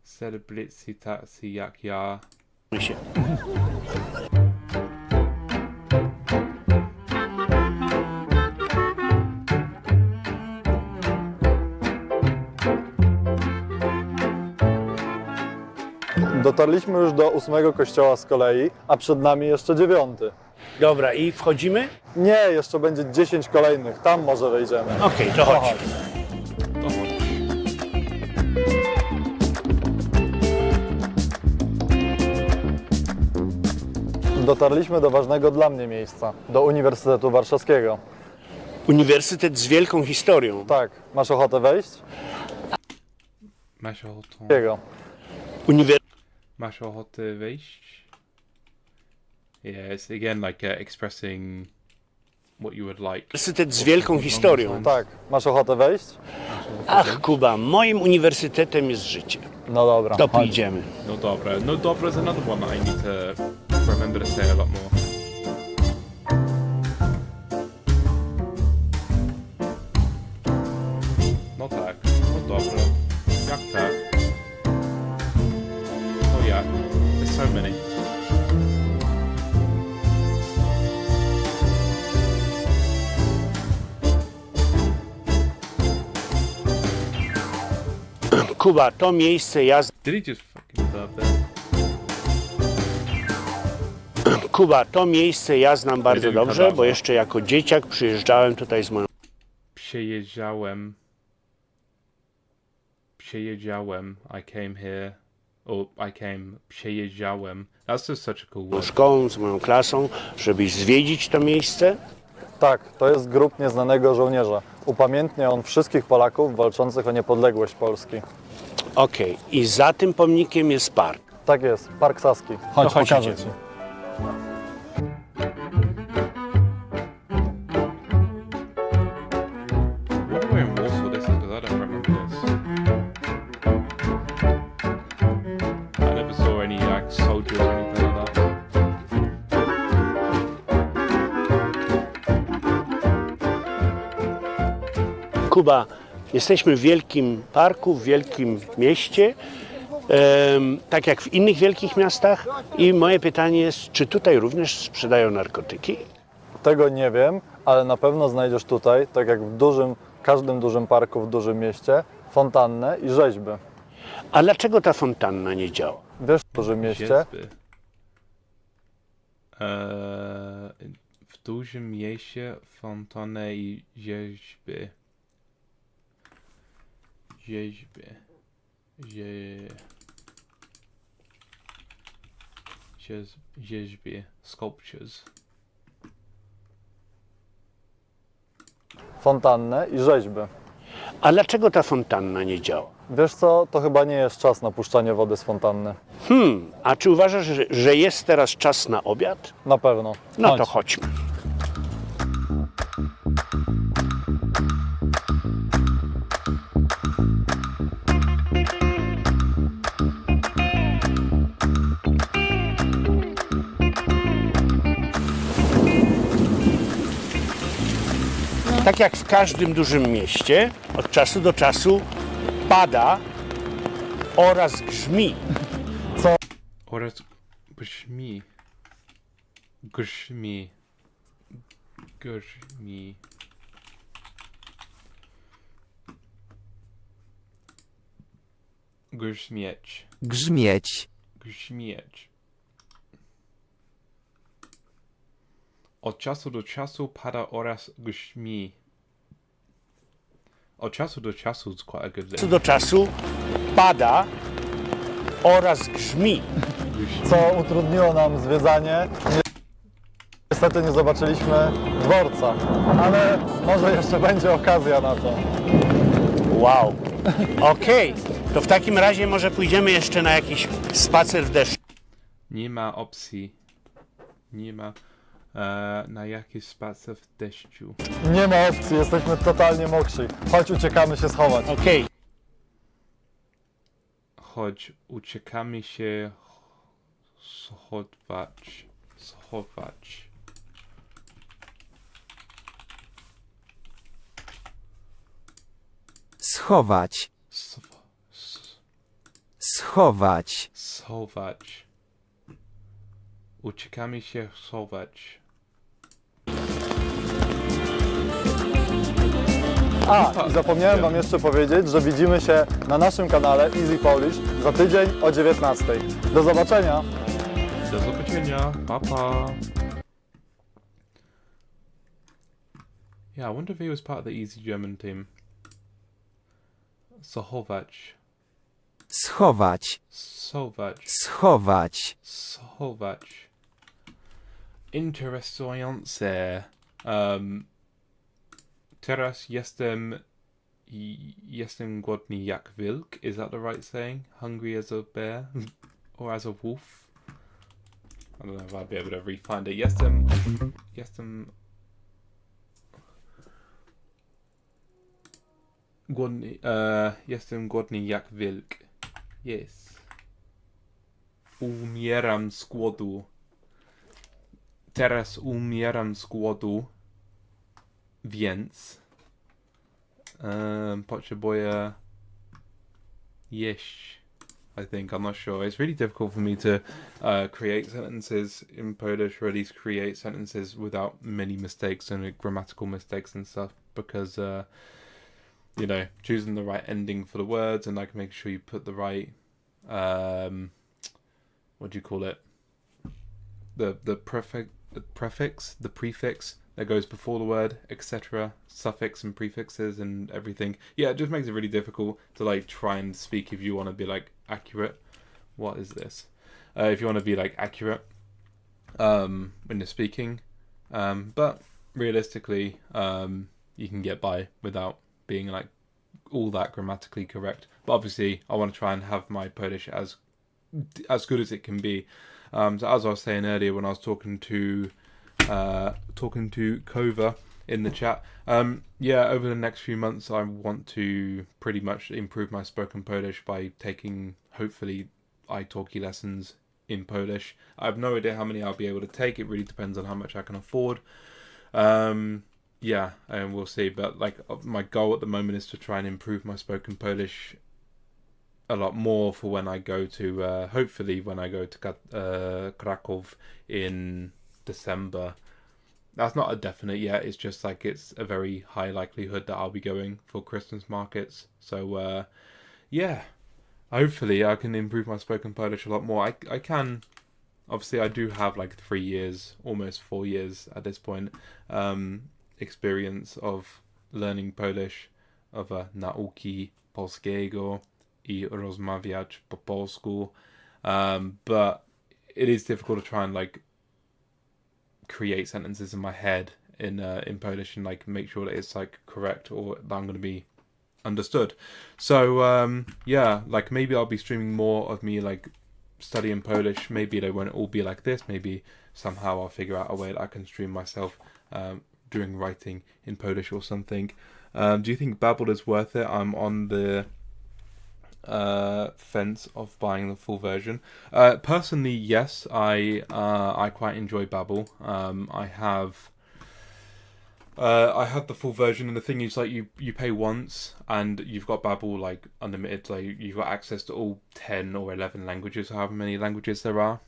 Speaker 1: Celebrity tatsy jak ja.
Speaker 6: Się.
Speaker 7: Dotarliśmy już do 8 kościoła z kolei, a przed nami jeszcze 9.
Speaker 6: Dobra, i wchodzimy?
Speaker 7: Nie, jeszcze będzie 10 kolejnych, tam może wejdziemy.
Speaker 6: Okej, to chodź.
Speaker 1: To chodź.
Speaker 7: Dotarliśmy do ważnego dla mnie miejsca, do Uniwersytetu Warszawskiego.
Speaker 6: Uniwersytet z wielką historią.
Speaker 7: Tak, masz ochotę wejść?
Speaker 1: Masz ochotę. Masz ochotę wejść? Yeah, it's again like expressing what you would like.
Speaker 6: Uniwersytet z wielką historią.
Speaker 7: Tak, masz ochotę wejść?
Speaker 6: Ach, Kuba, moim uniwersytetem jest życie.
Speaker 7: No dobra,
Speaker 6: To
Speaker 7: chodź.
Speaker 6: pójdziemy.
Speaker 1: No dobra. No dobra is another one that I need to remember to say a lot more. No tak. No dobra. Jak tak? Oh yeah. There's so many.
Speaker 6: Kuba, to miejsce ja...
Speaker 1: Did he just fucking stop there?
Speaker 6: Kuba, to miejsce ja znam bardzo
Speaker 1: Będziemy
Speaker 6: dobrze,
Speaker 1: kadawra.
Speaker 6: bo jeszcze jako dzieciak przyjeżdżałem tutaj z moją...
Speaker 1: Przejeżdżałem. I came here. Przejeżdżałem. That's just such a cool word.
Speaker 6: szkołą, z moją klasą, żeby zwiedzić to miejsce.
Speaker 7: Tak, to jest grób nieznanego żołnierza. Upamiętnia on wszystkich Polaków walczących o niepodległość Polski.
Speaker 6: Okej, i za tym pomnikiem jest park.
Speaker 7: Tak jest, Park Saski. Chodź,
Speaker 6: chodźcie.
Speaker 7: pokażę ci.
Speaker 1: What were in Warsaw this is because I don't remember this. I never saw any like soldiers or anything like that.
Speaker 6: Kuba, jesteśmy w wielkim parku, w wielkim mieście, tak jak w innych wielkich miastach. I moje pytanie jest, czy tutaj również sprzedają narkotyki?
Speaker 7: Tego nie wiem, ale na pewno znajdziesz tutaj, tak jak w każdym dużym parku w dużym mieście, fontannę i rzeźby.
Speaker 6: A dlaczego ta fontanna nie działa?
Speaker 7: Wiesz, w dużym mieście
Speaker 1: Rzeźby. W dużym mieście fontannę i rzeźby. Rzeźby. Sculptures.
Speaker 7: fontannę i rzeźby.
Speaker 6: A dlaczego ta fontanna nie działa?
Speaker 7: Wiesz co, to chyba nie jest czas na puszczanie wody z fontanny.
Speaker 6: A czy uważasz, że jest teraz czas na obiad?
Speaker 7: Na pewno.
Speaker 6: No to chodźmy. Tak jak w każdym dużym mieście, od czasu do czasu pada oraz grzmi.
Speaker 1: Oraz grzmi. Grzmi. Grzmi. Grzmieć.
Speaker 5: Grzmieć.
Speaker 1: Grzmieć. Od czasu do czasu pada oraz grzmi. Od czasu do czasu is quite a good
Speaker 6: Od czasu
Speaker 1: thing.
Speaker 6: do czasu pada oraz grzmi.
Speaker 7: Co utrudniło nam zwiedzanie. Niestety nie zobaczyliśmy dworca, ale może jeszcze będzie okazja na to.
Speaker 6: Wow. Okej, to w takim razie może pójdziemy jeszcze na jakiś spacer w deszczu.
Speaker 1: Nie ma opcji. Nie ma na jakiś spacer w deszczu.
Speaker 7: Nie ma opcji, jesteśmy totalnie mokrzy. Chodź, uciekamy się schować.
Speaker 6: Okej,
Speaker 1: Chodź, uciekamy się schować. Schować.
Speaker 5: Schować. Schować.
Speaker 1: Schować. Uciekamy się schować.
Speaker 7: A, i zapomniałem wam jeszcze powiedzieć, że widzimy się na naszym kanale Easy Polish za tydzień o 19. Do zobaczenia!
Speaker 1: Do zobaczenia. Pa, pa. Yeah, I wonder if he was part of the Easy German team. Schować.
Speaker 5: Schować.
Speaker 1: Schować.
Speaker 5: Schować.
Speaker 1: Schować. Interesujące. Teraz jestem głodny jak wilk. Is that the right saying? Hungry as a bear? Or as a wolf? I don't know if I'll be able to re-find it. Jestem głodny, jestem głodny jak wilk. Yes. Umieram z głodu. Teraz umieram z głodu. Więc potrzebuję jeść. I think, I'm not sure. It's really difficult for me to create sentences in Polish, or at least create sentences without many mistakes and grammatical mistakes and stuff, because you know, choosing the right ending for the words and like making sure you put the right what do you call it? The prefix, the prefix that goes before the word, etc. Suffix and prefixes and everything. Yeah, it just makes it really difficult to like try and speak if you want to be like accurate. What is this? If you want to be like accurate when you're speaking, but realistically, you can get by without being like all that grammatically correct. But obviously, I want to try and have my Polish as good as it can be. So as I was saying earlier when I was talking to Kova in the chat, yeah, over the next few months I want to pretty much improve my spoken Polish by taking, hopefully, italki lessons in Polish. I have no idea how many I'll be able to take. It really depends on how much I can afford. Yeah, and we'll see. But like my goal at the moment is to try and improve my spoken Polish a lot more for when I go to, hopefully when I go to Krakow in December. That's not a definite yet. It's just like it's a very high likelihood that I'll be going for Christmas markets. So yeah, hopefully I can improve my spoken Polish a lot more. I can. Obviously, I do have like 3 years, almost 4 years at this point, experience of learning Polish, of nauki polskiego I rozmawiać po polsku. But it is difficult to try and like create sentences in my head in Polish and like make sure that it's like correct or that I'm going to be understood. So yeah, like maybe I'll be streaming more of me like studying Polish. Maybe they won't all be like this. Maybe somehow I'll figure out a way that I can stream myself doing writing in Polish or something. Do you think Babbel is worth it? I'm on the fence of buying the full version. Personally, yes, I quite enjoy Babbel. I have I have the full version, and the thing is, like, you pay once, and you've got Babbel like unlimited. Like, you've got access to all 10 or 11 languages, however many languages there are.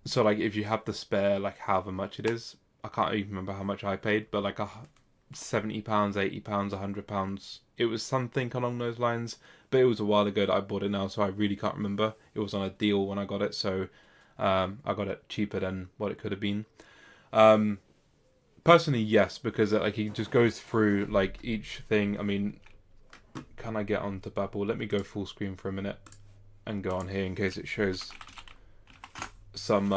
Speaker 1: So like, if you have the spare, like however much it is, I can't even remember how much I paid, but like £70, £80, £100. It was something along those lines, but it was a while ago that I bought it now, so I really can't remember. It was on a deal when I got it, so I got it cheaper than what it could have been. Personally, yes, because like he just goes through like each thing. I mean, can I get onto Babbel? Let me go full screen for a minute and go on here in case it shows some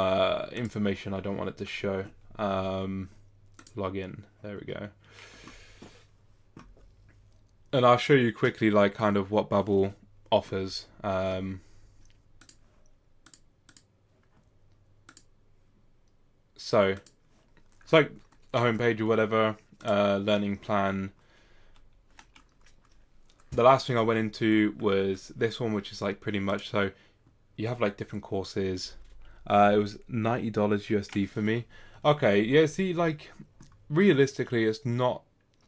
Speaker 1: information I don't want it to show. Log in. There we go. And I'll show you quickly like kind of what Babbel offers. So it's like a homepage or whatever, learning plan. The last thing I went into was this one, which is like pretty much, so you have like different courses. It was $90 USD for me. Okay, yeah, see, like, realistically, it's not,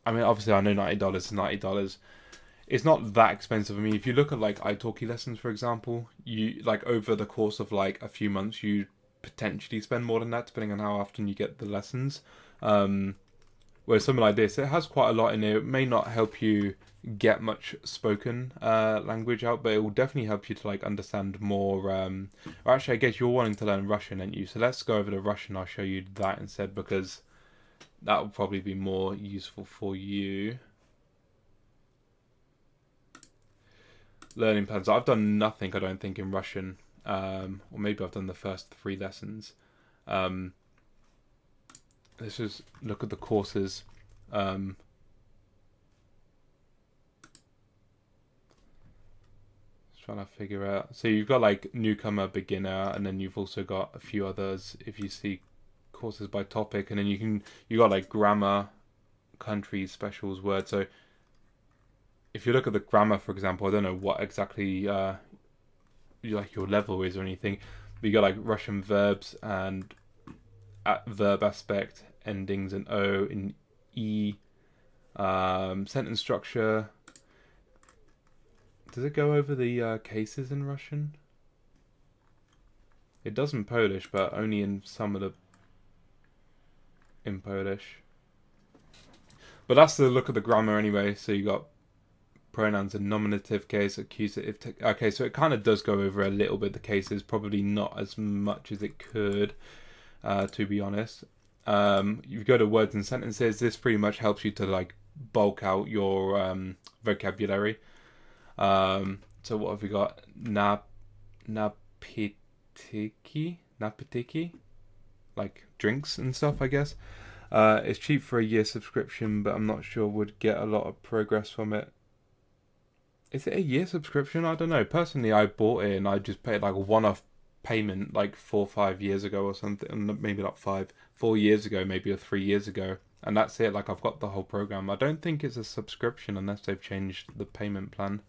Speaker 1: I mean, obviously I know $90 is $90. It's not that expensive. I mean, if you look at like italki lessons, for example, you like over the course of like a few months, you potentially spend more than that depending on how often you get the lessons. Whereas something like this, it has quite a lot in it. It may not help you get much spoken language out, but it will definitely help you to like understand more. Or actually, I guess you're wanting to learn Russian, aren't you? So let's go over to Russian. I'll show you that instead, because that will probably be more useful for you. Learning plans. I've done nothing, I don't think, in Russian. Or maybe I've done the first 3 lessons. Let's just look at the courses. Trying to figure out. So you've got like newcomer, beginner, and then you've also got a few others. If you see courses by topic, and then you got like grammar, countries, specials, words. So if you look at the grammar, for example, I don't know what exactly like your level is or anything, but you got like Russian verbs and verb aspect, endings in O, in E, sentence structure. Does it go over the cases in Russian? It does in Polish, but only in some of the in Polish. But that's the look at the grammar anyway. So you got pronouns in nominative case, accusative. Okay, so it kind of does go over a little bit the cases, probably not as much as it could, to be honest. You go to words and sentences. This pretty much helps you to like bulk out your vocabulary. So what have we got? Napitiki, like drinks and stuff, I guess. It's cheap for a year subscription, but I'm not sure would get a lot of progress from it. Is it a year subscription? I don't know. Personally, I bought it and I just paid like a one-off payment like 4 or 5 years ago or something. Maybe not 4 years ago, maybe, or 3 years ago. And that's it. Like, I've got the whole program. I don't think it's a subscription unless they've changed the payment plan.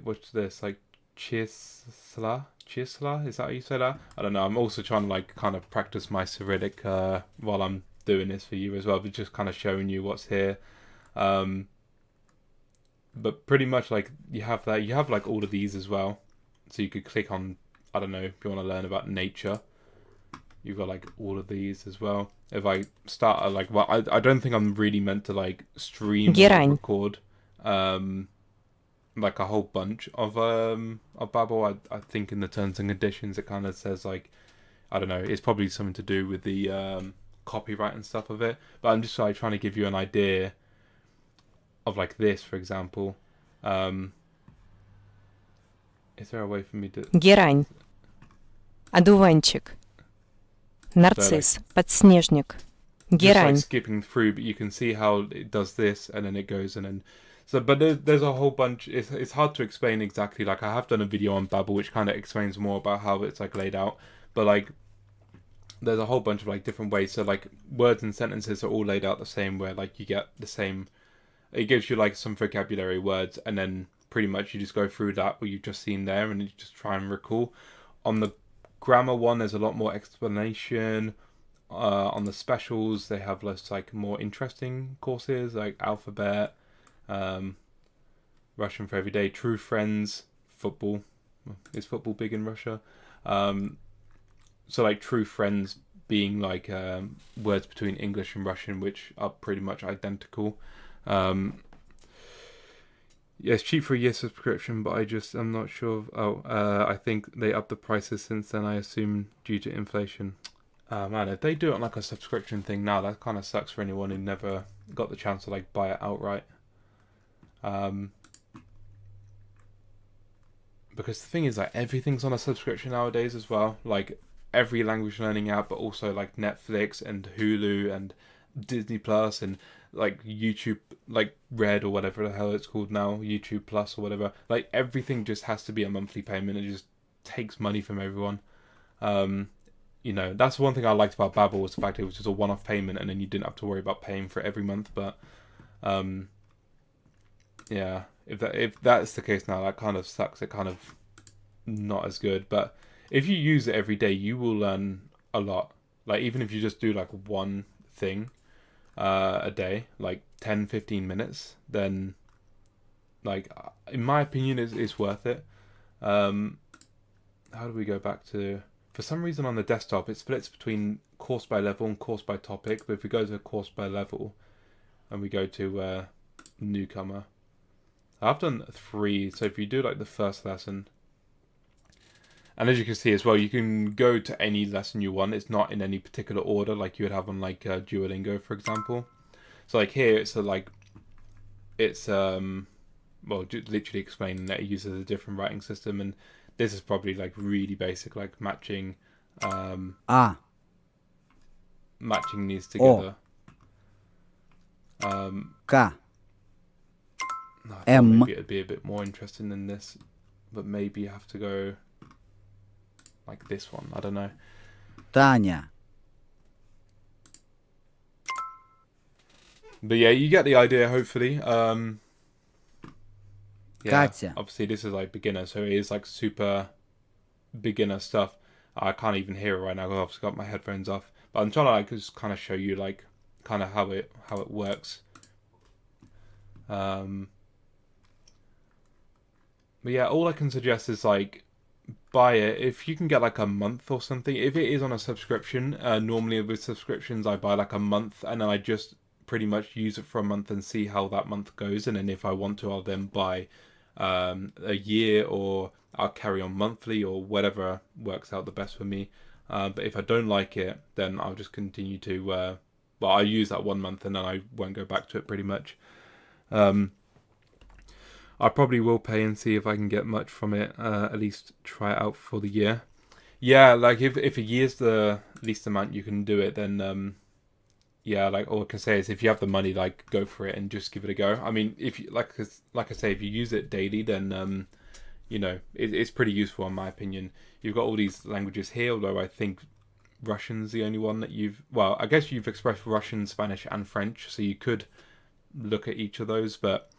Speaker 1: What's this? Like, Chisla? Is that how you say that? I don't know. I'm also trying to like kind of practice my Cyrillic while I'm doing this for you as well, but just kind of showing you what's here. But pretty much like you have that. You have like all of these as well. So you could click on, I don't know, if you want to learn about nature. You've got like all of these as well. If I start like, well, I don't think I'm really meant to like stream or record like a whole bunch of Babbel. I think in the terms and conditions it kind of says like, I don't know, it's probably something to do with the copyright and stuff of it. But I'm just like trying to give you an idea of like this, for example. Is there a way for me to...
Speaker 8: Герань, одуванчик, нарцисс, подснежник,
Speaker 1: Just
Speaker 8: герань.
Speaker 1: like skipping through, but you can see how it does this and then it goes and then... So, but there's a whole bunch. It's hard to explain exactly. Like, I have done a video on Babbel which kind of explains more about how it's like laid out. But like, there's a whole bunch of like different ways. So like, words and sentences are all laid out the same, where like you get the same. It gives you like some vocabulary words, and then pretty much you just go through that what you've just seen there, and you just try and recall. On the grammar one, there's a lot more explanation. On the specials, they have less like more interesting courses like alphabet, Russian for everyday, true friends, football. Is football big in Russia? So like true friends being like words between English and Russian, which are pretty much identical. Yeah, it's cheap for a year subscription, but I'm not sure. I think they upped the prices since then, I assume, due to inflation. Man, if they do it on like a subscription thing now, that kind of sucks for anyone who never got the chance to like buy it outright. Because the thing is, like, everything's on a subscription nowadays as well. Like every language learning app, but also like Netflix and Hulu and Disney Plus and like YouTube, like Red or whatever the hell it's called now, YouTube Plus or whatever. Like everything just has to be a monthly payment. It just takes money from everyone. You know, that's one thing I liked about Babbel, was the fact it was just a one-off payment and then you didn't have to worry about paying for it every month. But yeah, if that's the case now, that kind of sucks. It kind of not as good. But if you use it every day, you will learn a lot. Like even if you just do like one thing a day, like 10-15 minutes, then like in my opinion it's worth it. How do we go back to, for some reason on the desktop it splits between course by level and course by topic, but if we go to course by level and we go to newcomer, I've done 3. So if you do like the first lesson, and as you can see as well, you can go to any lesson you want. It's not in any particular order like you would have on like Duolingo, for example. So like here, it's literally explaining that it uses a different writing system, and this is probably like really basic, like matching matching these together.
Speaker 9: K.
Speaker 1: I thought
Speaker 9: M.
Speaker 1: maybe it'd be a bit more interesting than this, but maybe you have to go like this one. I don't know.
Speaker 9: Tania.
Speaker 1: But yeah, you get the idea, hopefully. Yeah,
Speaker 9: Katya.
Speaker 1: obviously this is like beginner, so it is like super beginner stuff. I can't even hear it right now because I've obviously got my headphones off. But I'm trying to like just kind of show you like kind of how it works. But yeah, all I can suggest is like buy it if you can get like a month or something. If it is on a subscription, normally with subscriptions I buy like a month and then I just pretty much use it for a month and see how that month goes, and then if I want to, I'll then buy a year, or I'll carry on monthly, or whatever works out the best for me. But if I don't like it, then I'll just continue to I use that 1 month and then I won't go back to it pretty much. I probably will pay and see if I can get much from it, at least try it out for the year. Yeah, like if a year's the least amount you can do it, then yeah, like all I can say is if you have the money, like go for it and just give it a go. I mean, if you like I say, if you use it daily, then you know, it's pretty useful in my opinion. You've got all these languages here, although I think Russian's the only one that I guess you've expressed Russian, Spanish and French, so you could look at each of those, but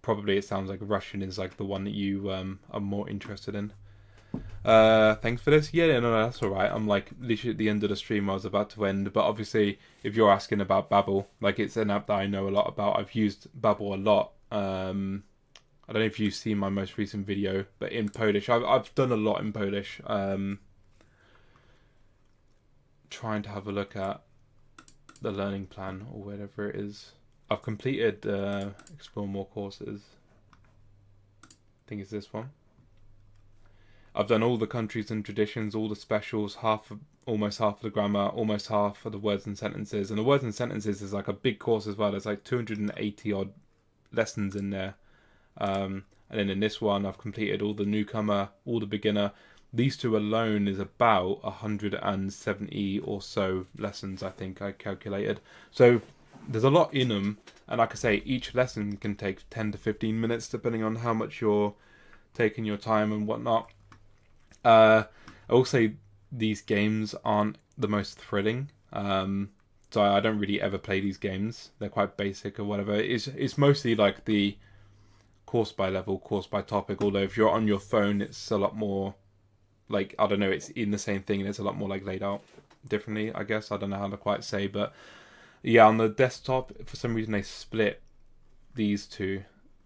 Speaker 1: probably it sounds like Russian is like the one that you are more interested in. Thanks for this. Yeah, no, that's all right. I'm like literally at the end of the stream. I was about to end, but obviously, if you're asking about Babbel, like it's an app that I know a lot about. I've used Babbel a lot. I don't know if you've seen my most recent video, but in Polish, I've done a lot in Polish. Trying to have a look at the learning plan or whatever it is. I've completed Explore More courses. I think it's this one. I've done all the countries and traditions, all the specials, almost half of the grammar, almost half of the words and sentences. And the words and sentences is like a big course as well. There's like 280 odd lessons in there. And then in this one, I've completed all the newcomer, all the beginner. These two alone is about 170 or so lessons, I think I calculated. So there's a lot in them. And like I say, each lesson can take 10 to 15 minutes, depending on how much you're taking your time and whatnot. I will say these games aren't the most thrilling. So I don't really ever play these games. They're quite basic or whatever. It's mostly like the course by level, course by topic. Although if you're on your phone, it's a lot more like, I don't know, it's in the same thing and it's a lot more like laid out differently, I guess. I don't know how to quite say, but yeah, on the desktop, for some reason they split these two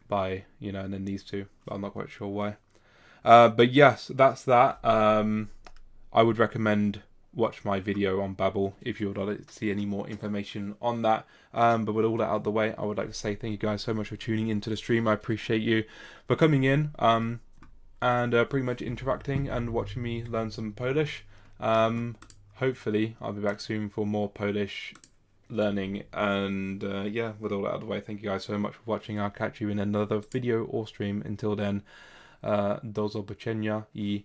Speaker 1: by, you know, and then these two, but I'm not quite sure why. But yes, that's that. I would recommend watch my video on Babbel if you would like to see any more information on that. But with all that out of the way, I would like to say thank you guys so much for tuning into the stream. I appreciate you for coming in and pretty much interacting and watching me learn some Polish. Hopefully I'll be back soon for more Polish learning, and yeah, with all that out of the way, thank you guys so much for watching. I'll catch you in another video or stream. Until then, do zobaczenia I